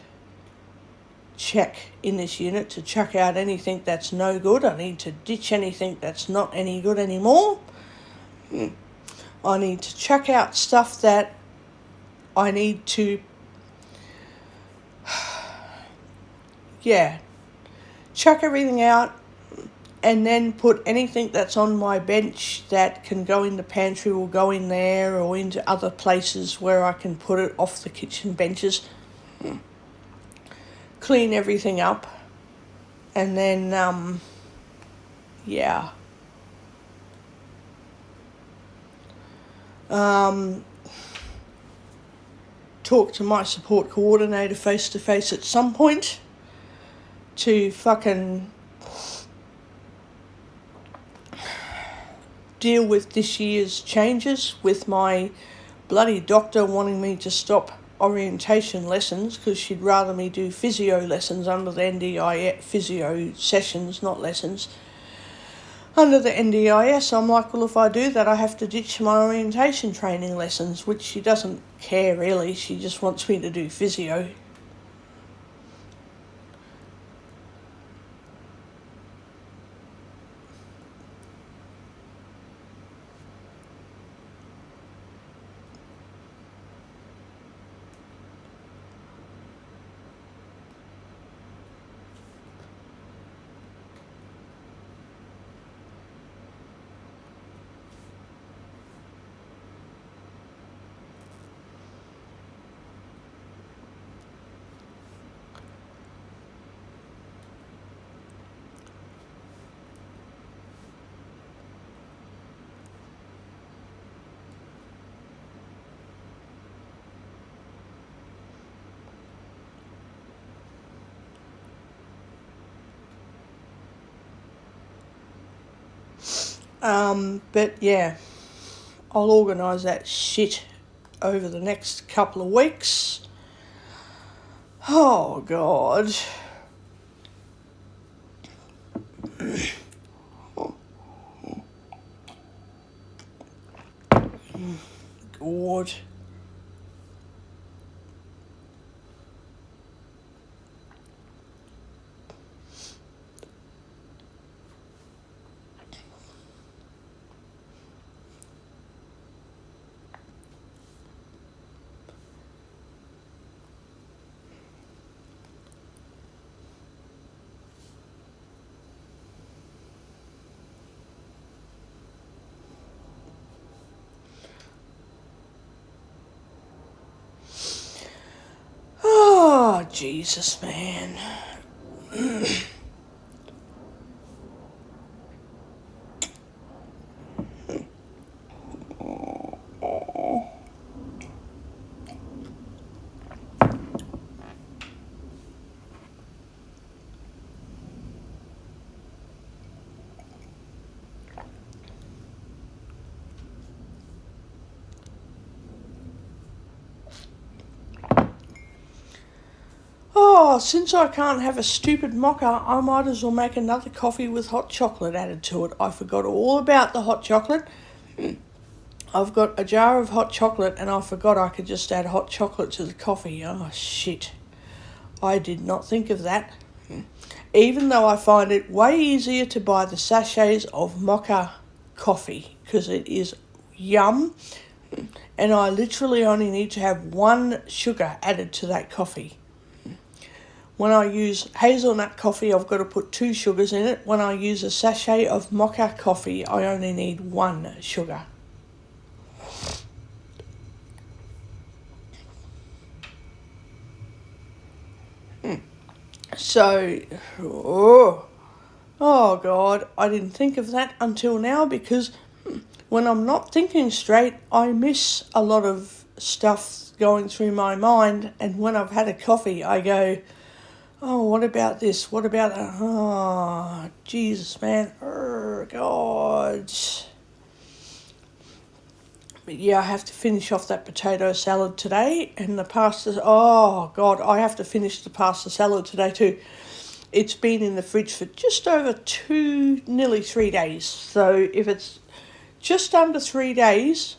check in this unit to chuck out anything that's no good. I need to ditch anything that's not any good anymore. I need to chuck out stuff that I need to... chuck everything out, and then put anything that's on my bench that can go in the pantry or go in there or into other places where I can put it off the kitchen benches. Clean everything up, and then talk to my support coordinator face to face at some point to fucking deal with this year's changes, with my bloody doctor wanting me to stop orientation lessons because she'd rather me do physio lessons under the NDIS, physio sessions, not lessons, under the NDIS. I'm like, well, if I do that, I have to ditch my orientation training lessons, which she doesn't care really. She just wants me to do physio. But yeah, I'll organise that shit over the next couple of weeks. Oh, God. God. Oh, Jesus, man. Oh, oh, since I can't have a stupid mocha, I might as well make another coffee with hot chocolate added to it. I forgot all about the hot chocolate. I've got a jar of hot chocolate and I forgot I could just add hot chocolate to the coffee. Oh, shit. I did not think of that. Even though I find it way easier to buy the sachets of mocha coffee because it is yum, and I literally only need to have 1 sugar added to that coffee. When I use hazelnut coffee, I've got to put 2 sugars in it. When I use a sachet of mocha coffee, I only need 1 sugar. So, oh God, I didn't think of that until now because when I'm not thinking straight, I miss a lot of stuff going through my mind. And when I've had a coffee, I go, oh, what about this? What about that? Oh, Jesus, man. Oh, God. But yeah, I have to finish off that potato salad today and the pasta. Oh, God, I have to finish the pasta salad today too. It's been in the fridge for just over 2, nearly 3 days. So if it's just under 3 days,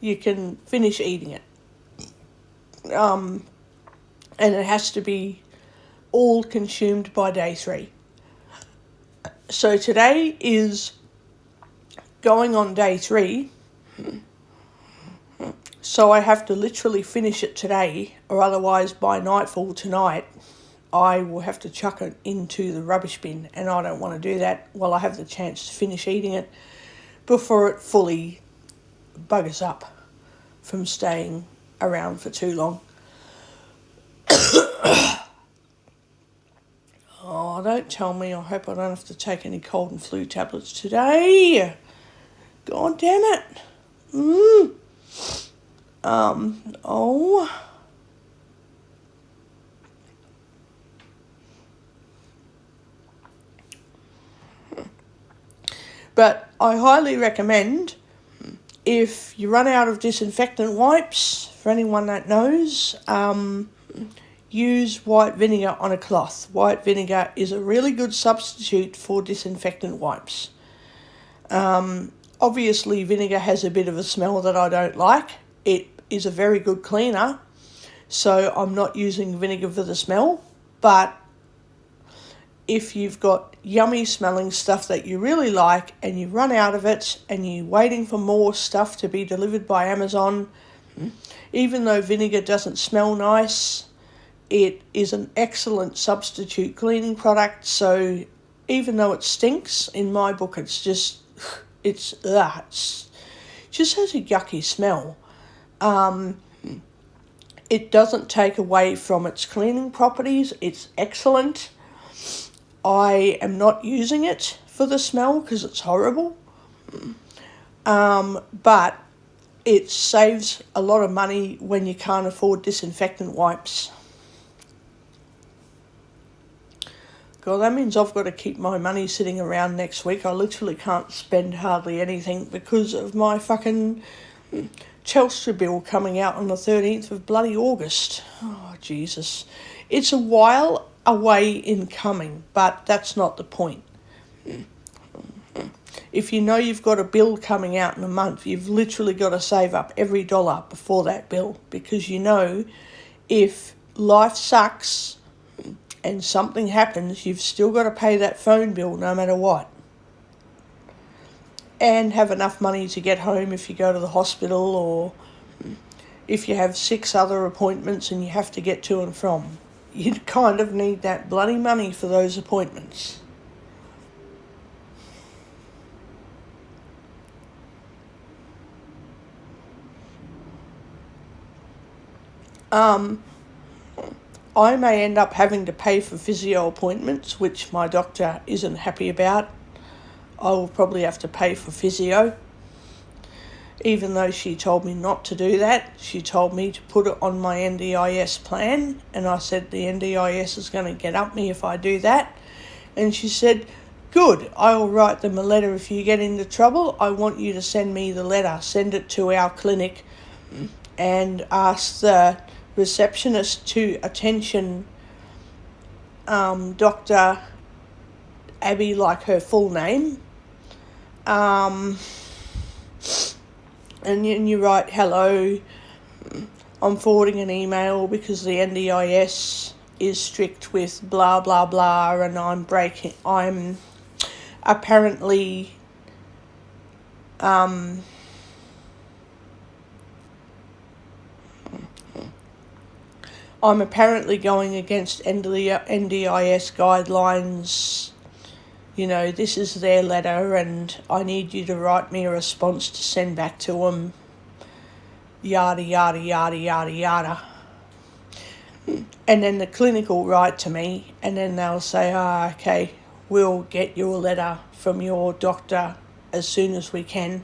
you can finish eating it. And it has to be all consumed by day 3. So today is going on day 3. So I have to literally finish it today, or otherwise by nightfall tonight, I will have to chuck it into the rubbish bin, and I don't want to do that while I have the chance to finish eating it before it fully buggers up from staying around for too long. Oh, don't tell me. I hope I don't have to take any cold and flu tablets today. God damn it. Oh. But I highly recommend, if you run out of disinfectant wipes, for anyone that knows, use white vinegar on a cloth. White vinegar is a really good substitute for disinfectant wipes. Obviously, vinegar has a bit of a smell that I don't like. It is a very good cleaner, so I'm not using vinegar for the smell. But if you've got yummy smelling stuff that you really like and you run out of it and you're waiting for more stuff to be delivered by Amazon, even though vinegar doesn't smell nice, it is an excellent substitute cleaning product. So even though it stinks, in my book, it just has a yucky smell. It doesn't take away from its cleaning properties. It's excellent. I am not using it for the smell because it's horrible. But it saves a lot of money when you can't afford disinfectant wipes. God, that means I've got to keep my money sitting around next week. I literally can't spend hardly anything because of my fucking Telstra bill coming out on the 13th of bloody August. Oh, Jesus. It's a while away in coming, but that's not the point. If you know you've got a bill coming out in a month, you've literally got to save up every dollar before that bill, because you know if life sucks and something happens, you've still got to pay that phone bill no matter what. And have enough money to get home if you go to the hospital, or if you have 6 other appointments and you have to get to and from. You kind of need that bloody money for those appointments. I may end up having to pay for physio appointments, which my doctor isn't happy about. I will probably have to pay for physio. Even though she told me not to do that, she told me to put it on my NDIS plan, and I said the NDIS is going to get up me if I do that. And she said, good, I will write them a letter if you get into trouble. I want you to send me the letter, send it to our clinic, and ask the receptionist to attention Dr. Abby, like her full name, and you write, hello, I'm forwarding an email because the NDIS is strict with blah blah blah, and I'm apparently going against NDIS guidelines. This is their letter, and I need you to write me a response to send back to them. Yada, yada, yada, yada, yada. And then the clinic will write to me, and then they'll say, okay, we'll get your letter from your doctor as soon as we can.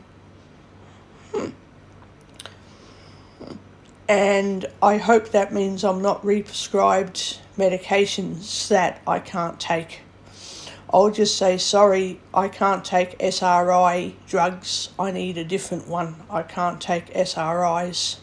And I hope that means I'm not re-prescribed medications that I can't take. I'll just say, sorry, I can't take SRI drugs. I need a different one. I can't take SRIs.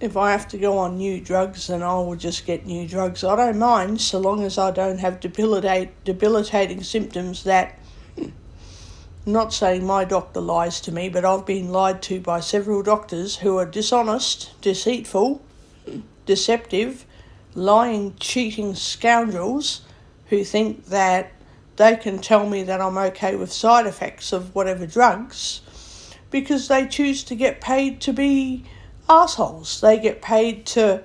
If I have to go on new drugs, then I will just get new drugs. I don't mind, so long as I don't have debilitating symptoms that, not saying my doctor lies to me, but I've been lied to by several doctors who are dishonest, deceitful, deceptive, lying, cheating scoundrels who think that they can tell me that I'm okay with side effects of whatever drugs because they choose to get paid to be assholes. They get paid to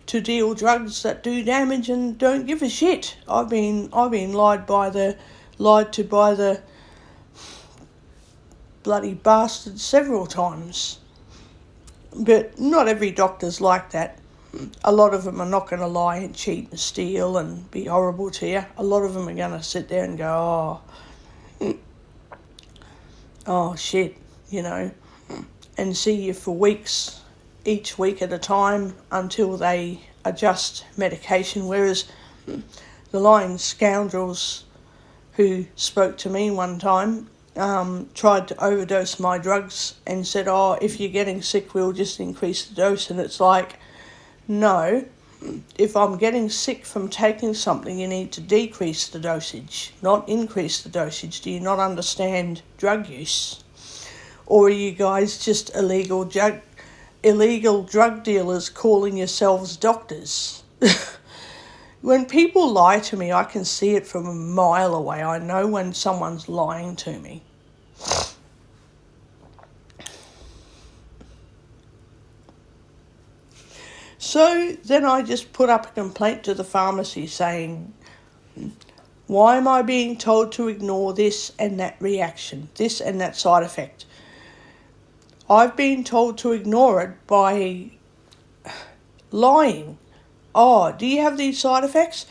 deal drugs that do damage and don't give a shit. I've been lied to by the bloody bastards several times. But not every doctor's like that. A lot of them are not going to lie and cheat and steal and be horrible to you. A lot of them are going to sit there and go, oh shit, and see you for weeks, each week at a time, until they adjust medication. Whereas the lying scoundrels who spoke to me one time tried to overdose my drugs and said, if you're getting sick, we'll just increase the dose. And it's like, no, if I'm getting sick from taking something, you need to decrease the dosage, not increase the dosage. Do you not understand drug use? Or are you guys just illegal drug dealers calling yourselves doctors? When people lie to me, I can see it from a mile away. I know when someone's lying to me. So then I just put up a complaint to the pharmacy saying, why am I being told to ignore this and that reaction, this and that side effect? I've been told to ignore it by lying. Do you have these side effects?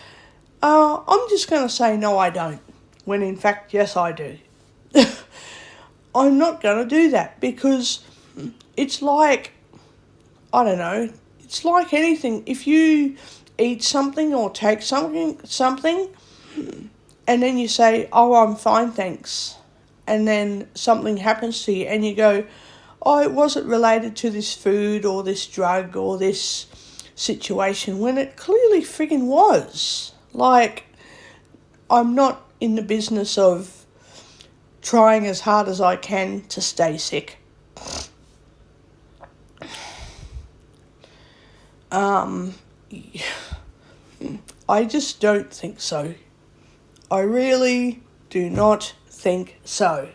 I'm just going to say no, I don't, when in fact, yes, I do. I'm not going to do that because it's like, I don't know, it's like anything. If you eat something or take something, and then you say, I'm fine, thanks, and then something happens to you and you go, it wasn't related to this food or this drug or this situation, when it clearly friggin' was. Like, I'm not in the business of trying as hard as I can to stay sick. I just don't think so. I really do not think so.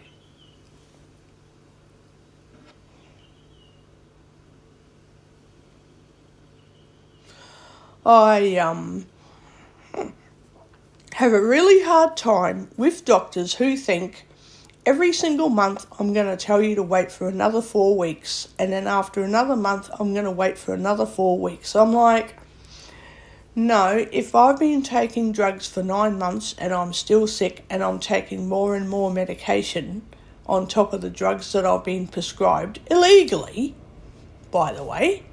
I have a really hard time with doctors who think every single month I'm going to tell you to wait for another 4 weeks, and then after another month I'm going to wait for another 4 weeks. I'm like, no, if I've been taking drugs for 9 months and I'm still sick and I'm taking more and more medication on top of the drugs that I've been prescribed illegally, by the way,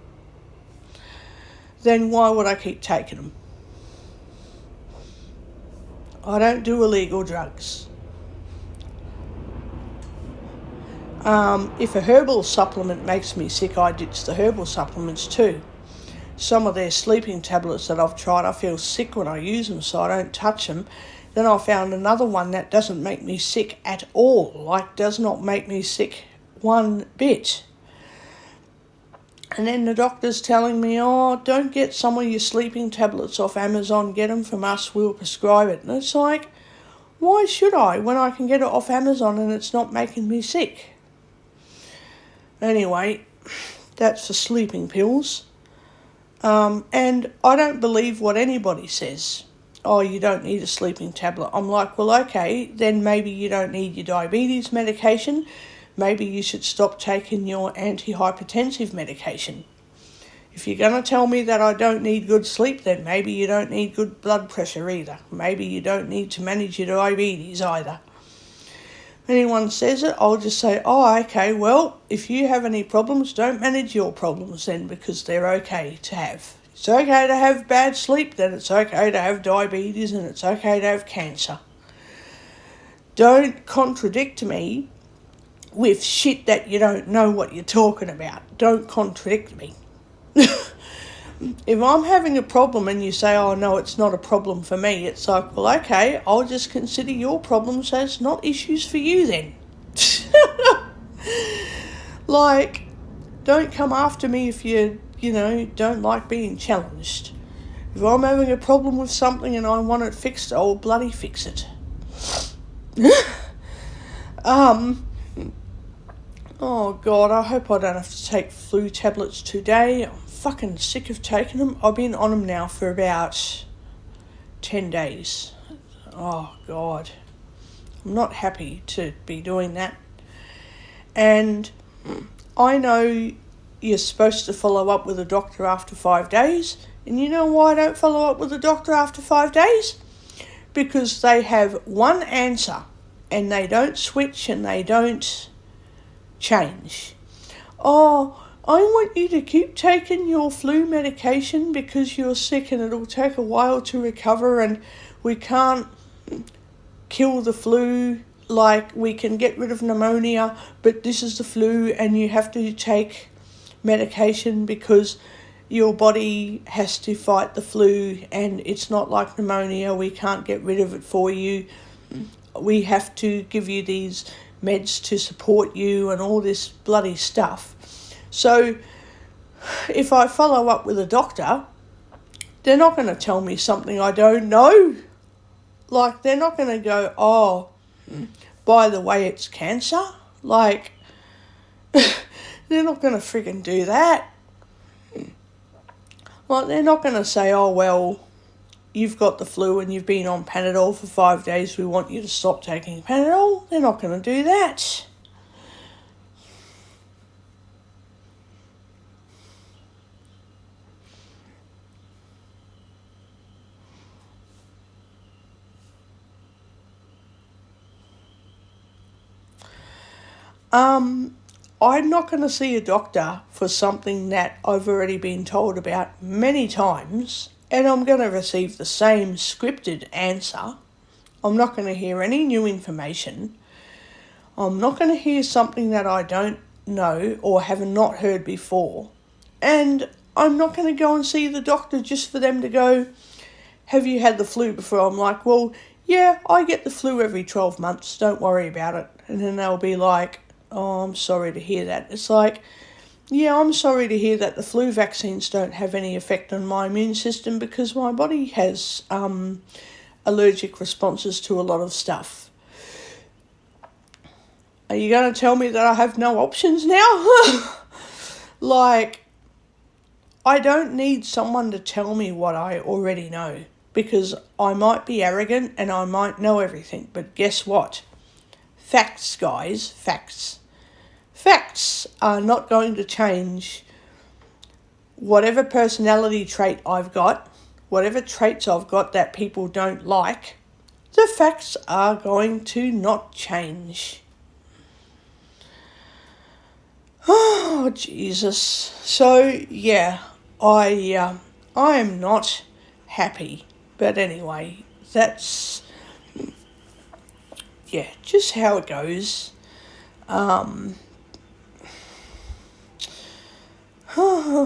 then why would I keep taking them? I don't do illegal drugs. If a herbal supplement makes me sick, I ditch the herbal supplements too. Some of their sleeping tablets that I've tried, I feel sick when I use them, so I don't touch them. Then I found another one that doesn't make me sick at all, like does not make me sick one bit. And then the doctor's telling me, oh, don't get some of your sleeping tablets off Amazon, get them from us, we'll prescribe it. And it's like, why should I when I can get it off Amazon and it's not making me sick? Anyway, that's for sleeping pills. And I don't believe what anybody says. Oh, you don't need a sleeping tablet. I'm like, well, okay, then maybe you don't need your diabetes medication. Maybe you should stop taking your antihypertensive medication. If you're going to tell me that I don't need good sleep, then maybe you don't need good blood pressure either. Maybe you don't need to manage your diabetes either. If anyone says it, I'll just say, oh, okay, well, if you have any problems, don't manage your problems then, because they're okay to have. It's okay to have bad sleep, then it's okay to have diabetes, and it's okay to have cancer. Don't contradict me with shit that you don't know what you're talking about. Don't contradict me. If I'm having a problem and you say, oh no, it's not a problem for me, it's like, well, okay, I'll just consider your problems as not issues for you then. Like, don't come after me if you don't like being challenged. If I'm having a problem with something and I want it fixed, I'll bloody fix it. Oh God, I hope I don't have to take flu tablets today. I'm fucking sick of taking them. I've been on them now for about 10 days. Oh God. I'm not happy to be doing that. And I know you're supposed to follow up with a doctor after 5 days. And you know why I don't follow up with a doctor after 5 days? Because they have one answer and they don't switch and they don't change. Oh, I want you to keep taking your flu medication because you're sick and it'll take a while to recover, and we can't kill the flu, like we can get rid of pneumonia, but this is the flu and you have to take medication because your body has to fight the flu and it's not like pneumonia, we can't get rid of it for you. We have to give you these meds to support you and all this bloody stuff. So if I follow up with a doctor, they're not going to tell me something I don't know. Like, they're not going to go, oh, by the way, it's cancer. Like, they're not going to friggin' do that. Like, they're not going to say, oh, well, you've got the flu and you've been on Panadol for 5 days, we want you to stop taking Panadol. They're not going to do that. I'm not going to see a doctor for something that I've already been told about many times, and I'm going to receive the same scripted answer. I'm not going to hear any new information. I'm not going to hear something that I don't know or have not heard before. And I'm not going to go and see the doctor just for them to go, have you had the flu before? I'm like, well, yeah, I get the flu every 12 months. Don't worry about it. And then they'll be like, oh, I'm sorry to hear that. It's like, yeah, I'm sorry to hear that the flu vaccines don't have any effect on my immune system, because my body has allergic responses to a lot of stuff. Are you going to tell me that I have no options now? Like, I don't need someone to tell me what I already know, because I might be arrogant and I might know everything, but guess what? Facts, guys, facts. Facts are not going to change whatever personality trait I've got, whatever traits I've got that people don't like. The facts are going to not change. Oh, Jesus. So, yeah, I am not happy. But anyway, that's, yeah, just how it goes. Oh,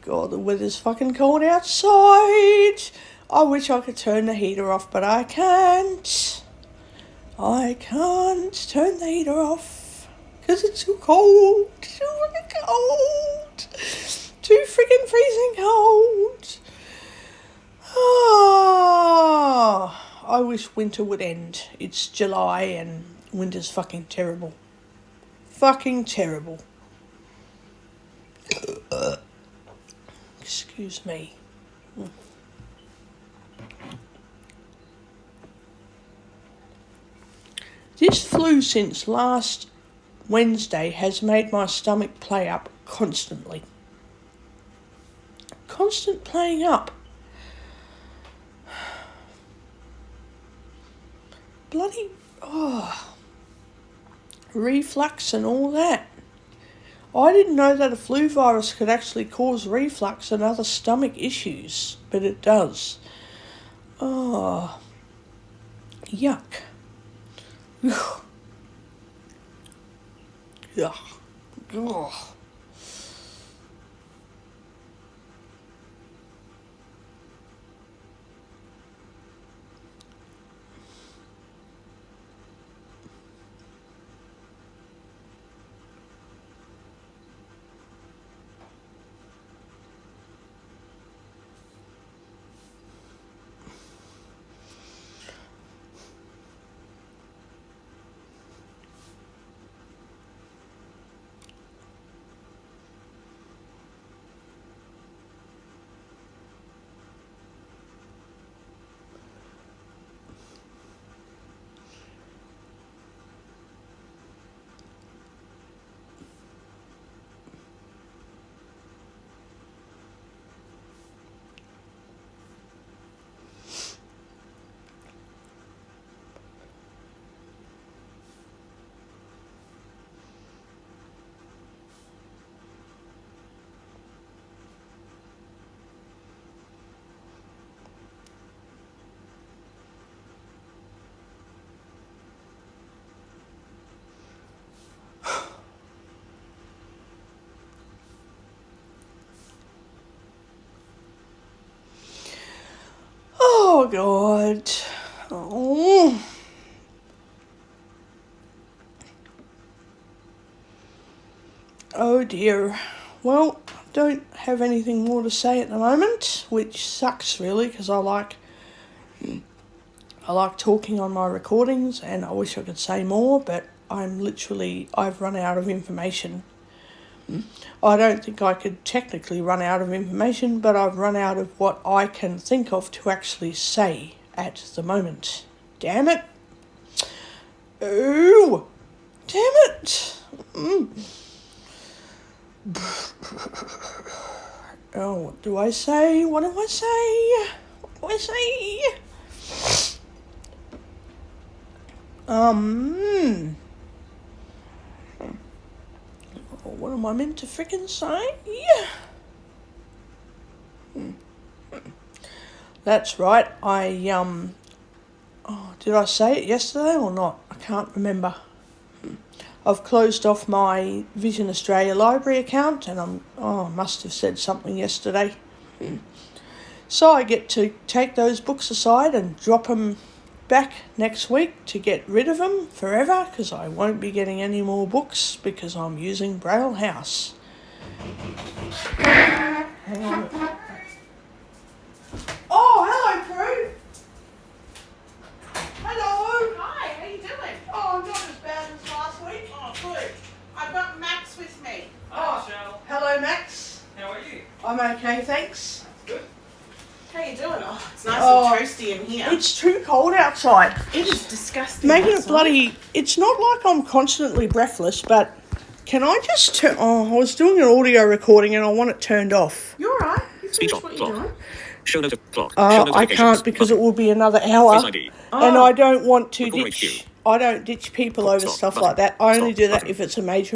God, the weather's fucking cold outside. I wish I could turn the heater off, but I can't. I can't turn the heater off because it's too cold. Too freaking cold. Too freaking freezing cold. Oh, I wish winter would end. It's July and winter's fucking terrible. Fucking terrible. Excuse me. This flu since last Wednesday has made my stomach play up constantly. Constant playing up. Bloody, reflux and all that. I didn't know that a flu virus could actually cause reflux and other stomach issues, but it does. Oh, yuck. Yeah. Ugh. Oh, God. Oh. Oh, dear. Well, don't have anything more to say at the moment, which sucks, really, because I like talking on my recordings, and I wish I could say more, but I've run out of information. I don't think I could technically run out of information, but I've run out of what I can think of to actually say at the moment. Damn it. Oh, damn it. Oh, what do I say? What do I say? What do I say? What am I meant to frickin' say? That's right, did I say it yesterday or not? I can't remember. I've closed off my Vision Australia Library account, and I must have said something yesterday. So I get to take those books aside and drop them back next week to get rid of them forever because I won't be getting any more books because I'm using Braille House. Hang on. Oh, hello, Prue. Hello. Hi, how you doing? Oh, not as bad as last week. Oh, good. I've got Max with me. Oh, Michelle. hello, Max. How are you? I'm okay, thanks. Good. How you doing? Oh, it's nice Oh, and toasty in here. It's too cold outside. It is disgusting. Making it outside. bloody. It's not like I'm constantly breathless, but can I just turn? Oh, I was doing an audio recording and I want it turned off. You're alright. You Speech finish off. what you're Clock. doing. Show note clock. Show I notifications. can't because it will be another hour, Face ID. and I don't want to Record ditch. HQ. I don't ditch people over Stop. stuff Button. like that. I only Stop. do that Button. if it's a major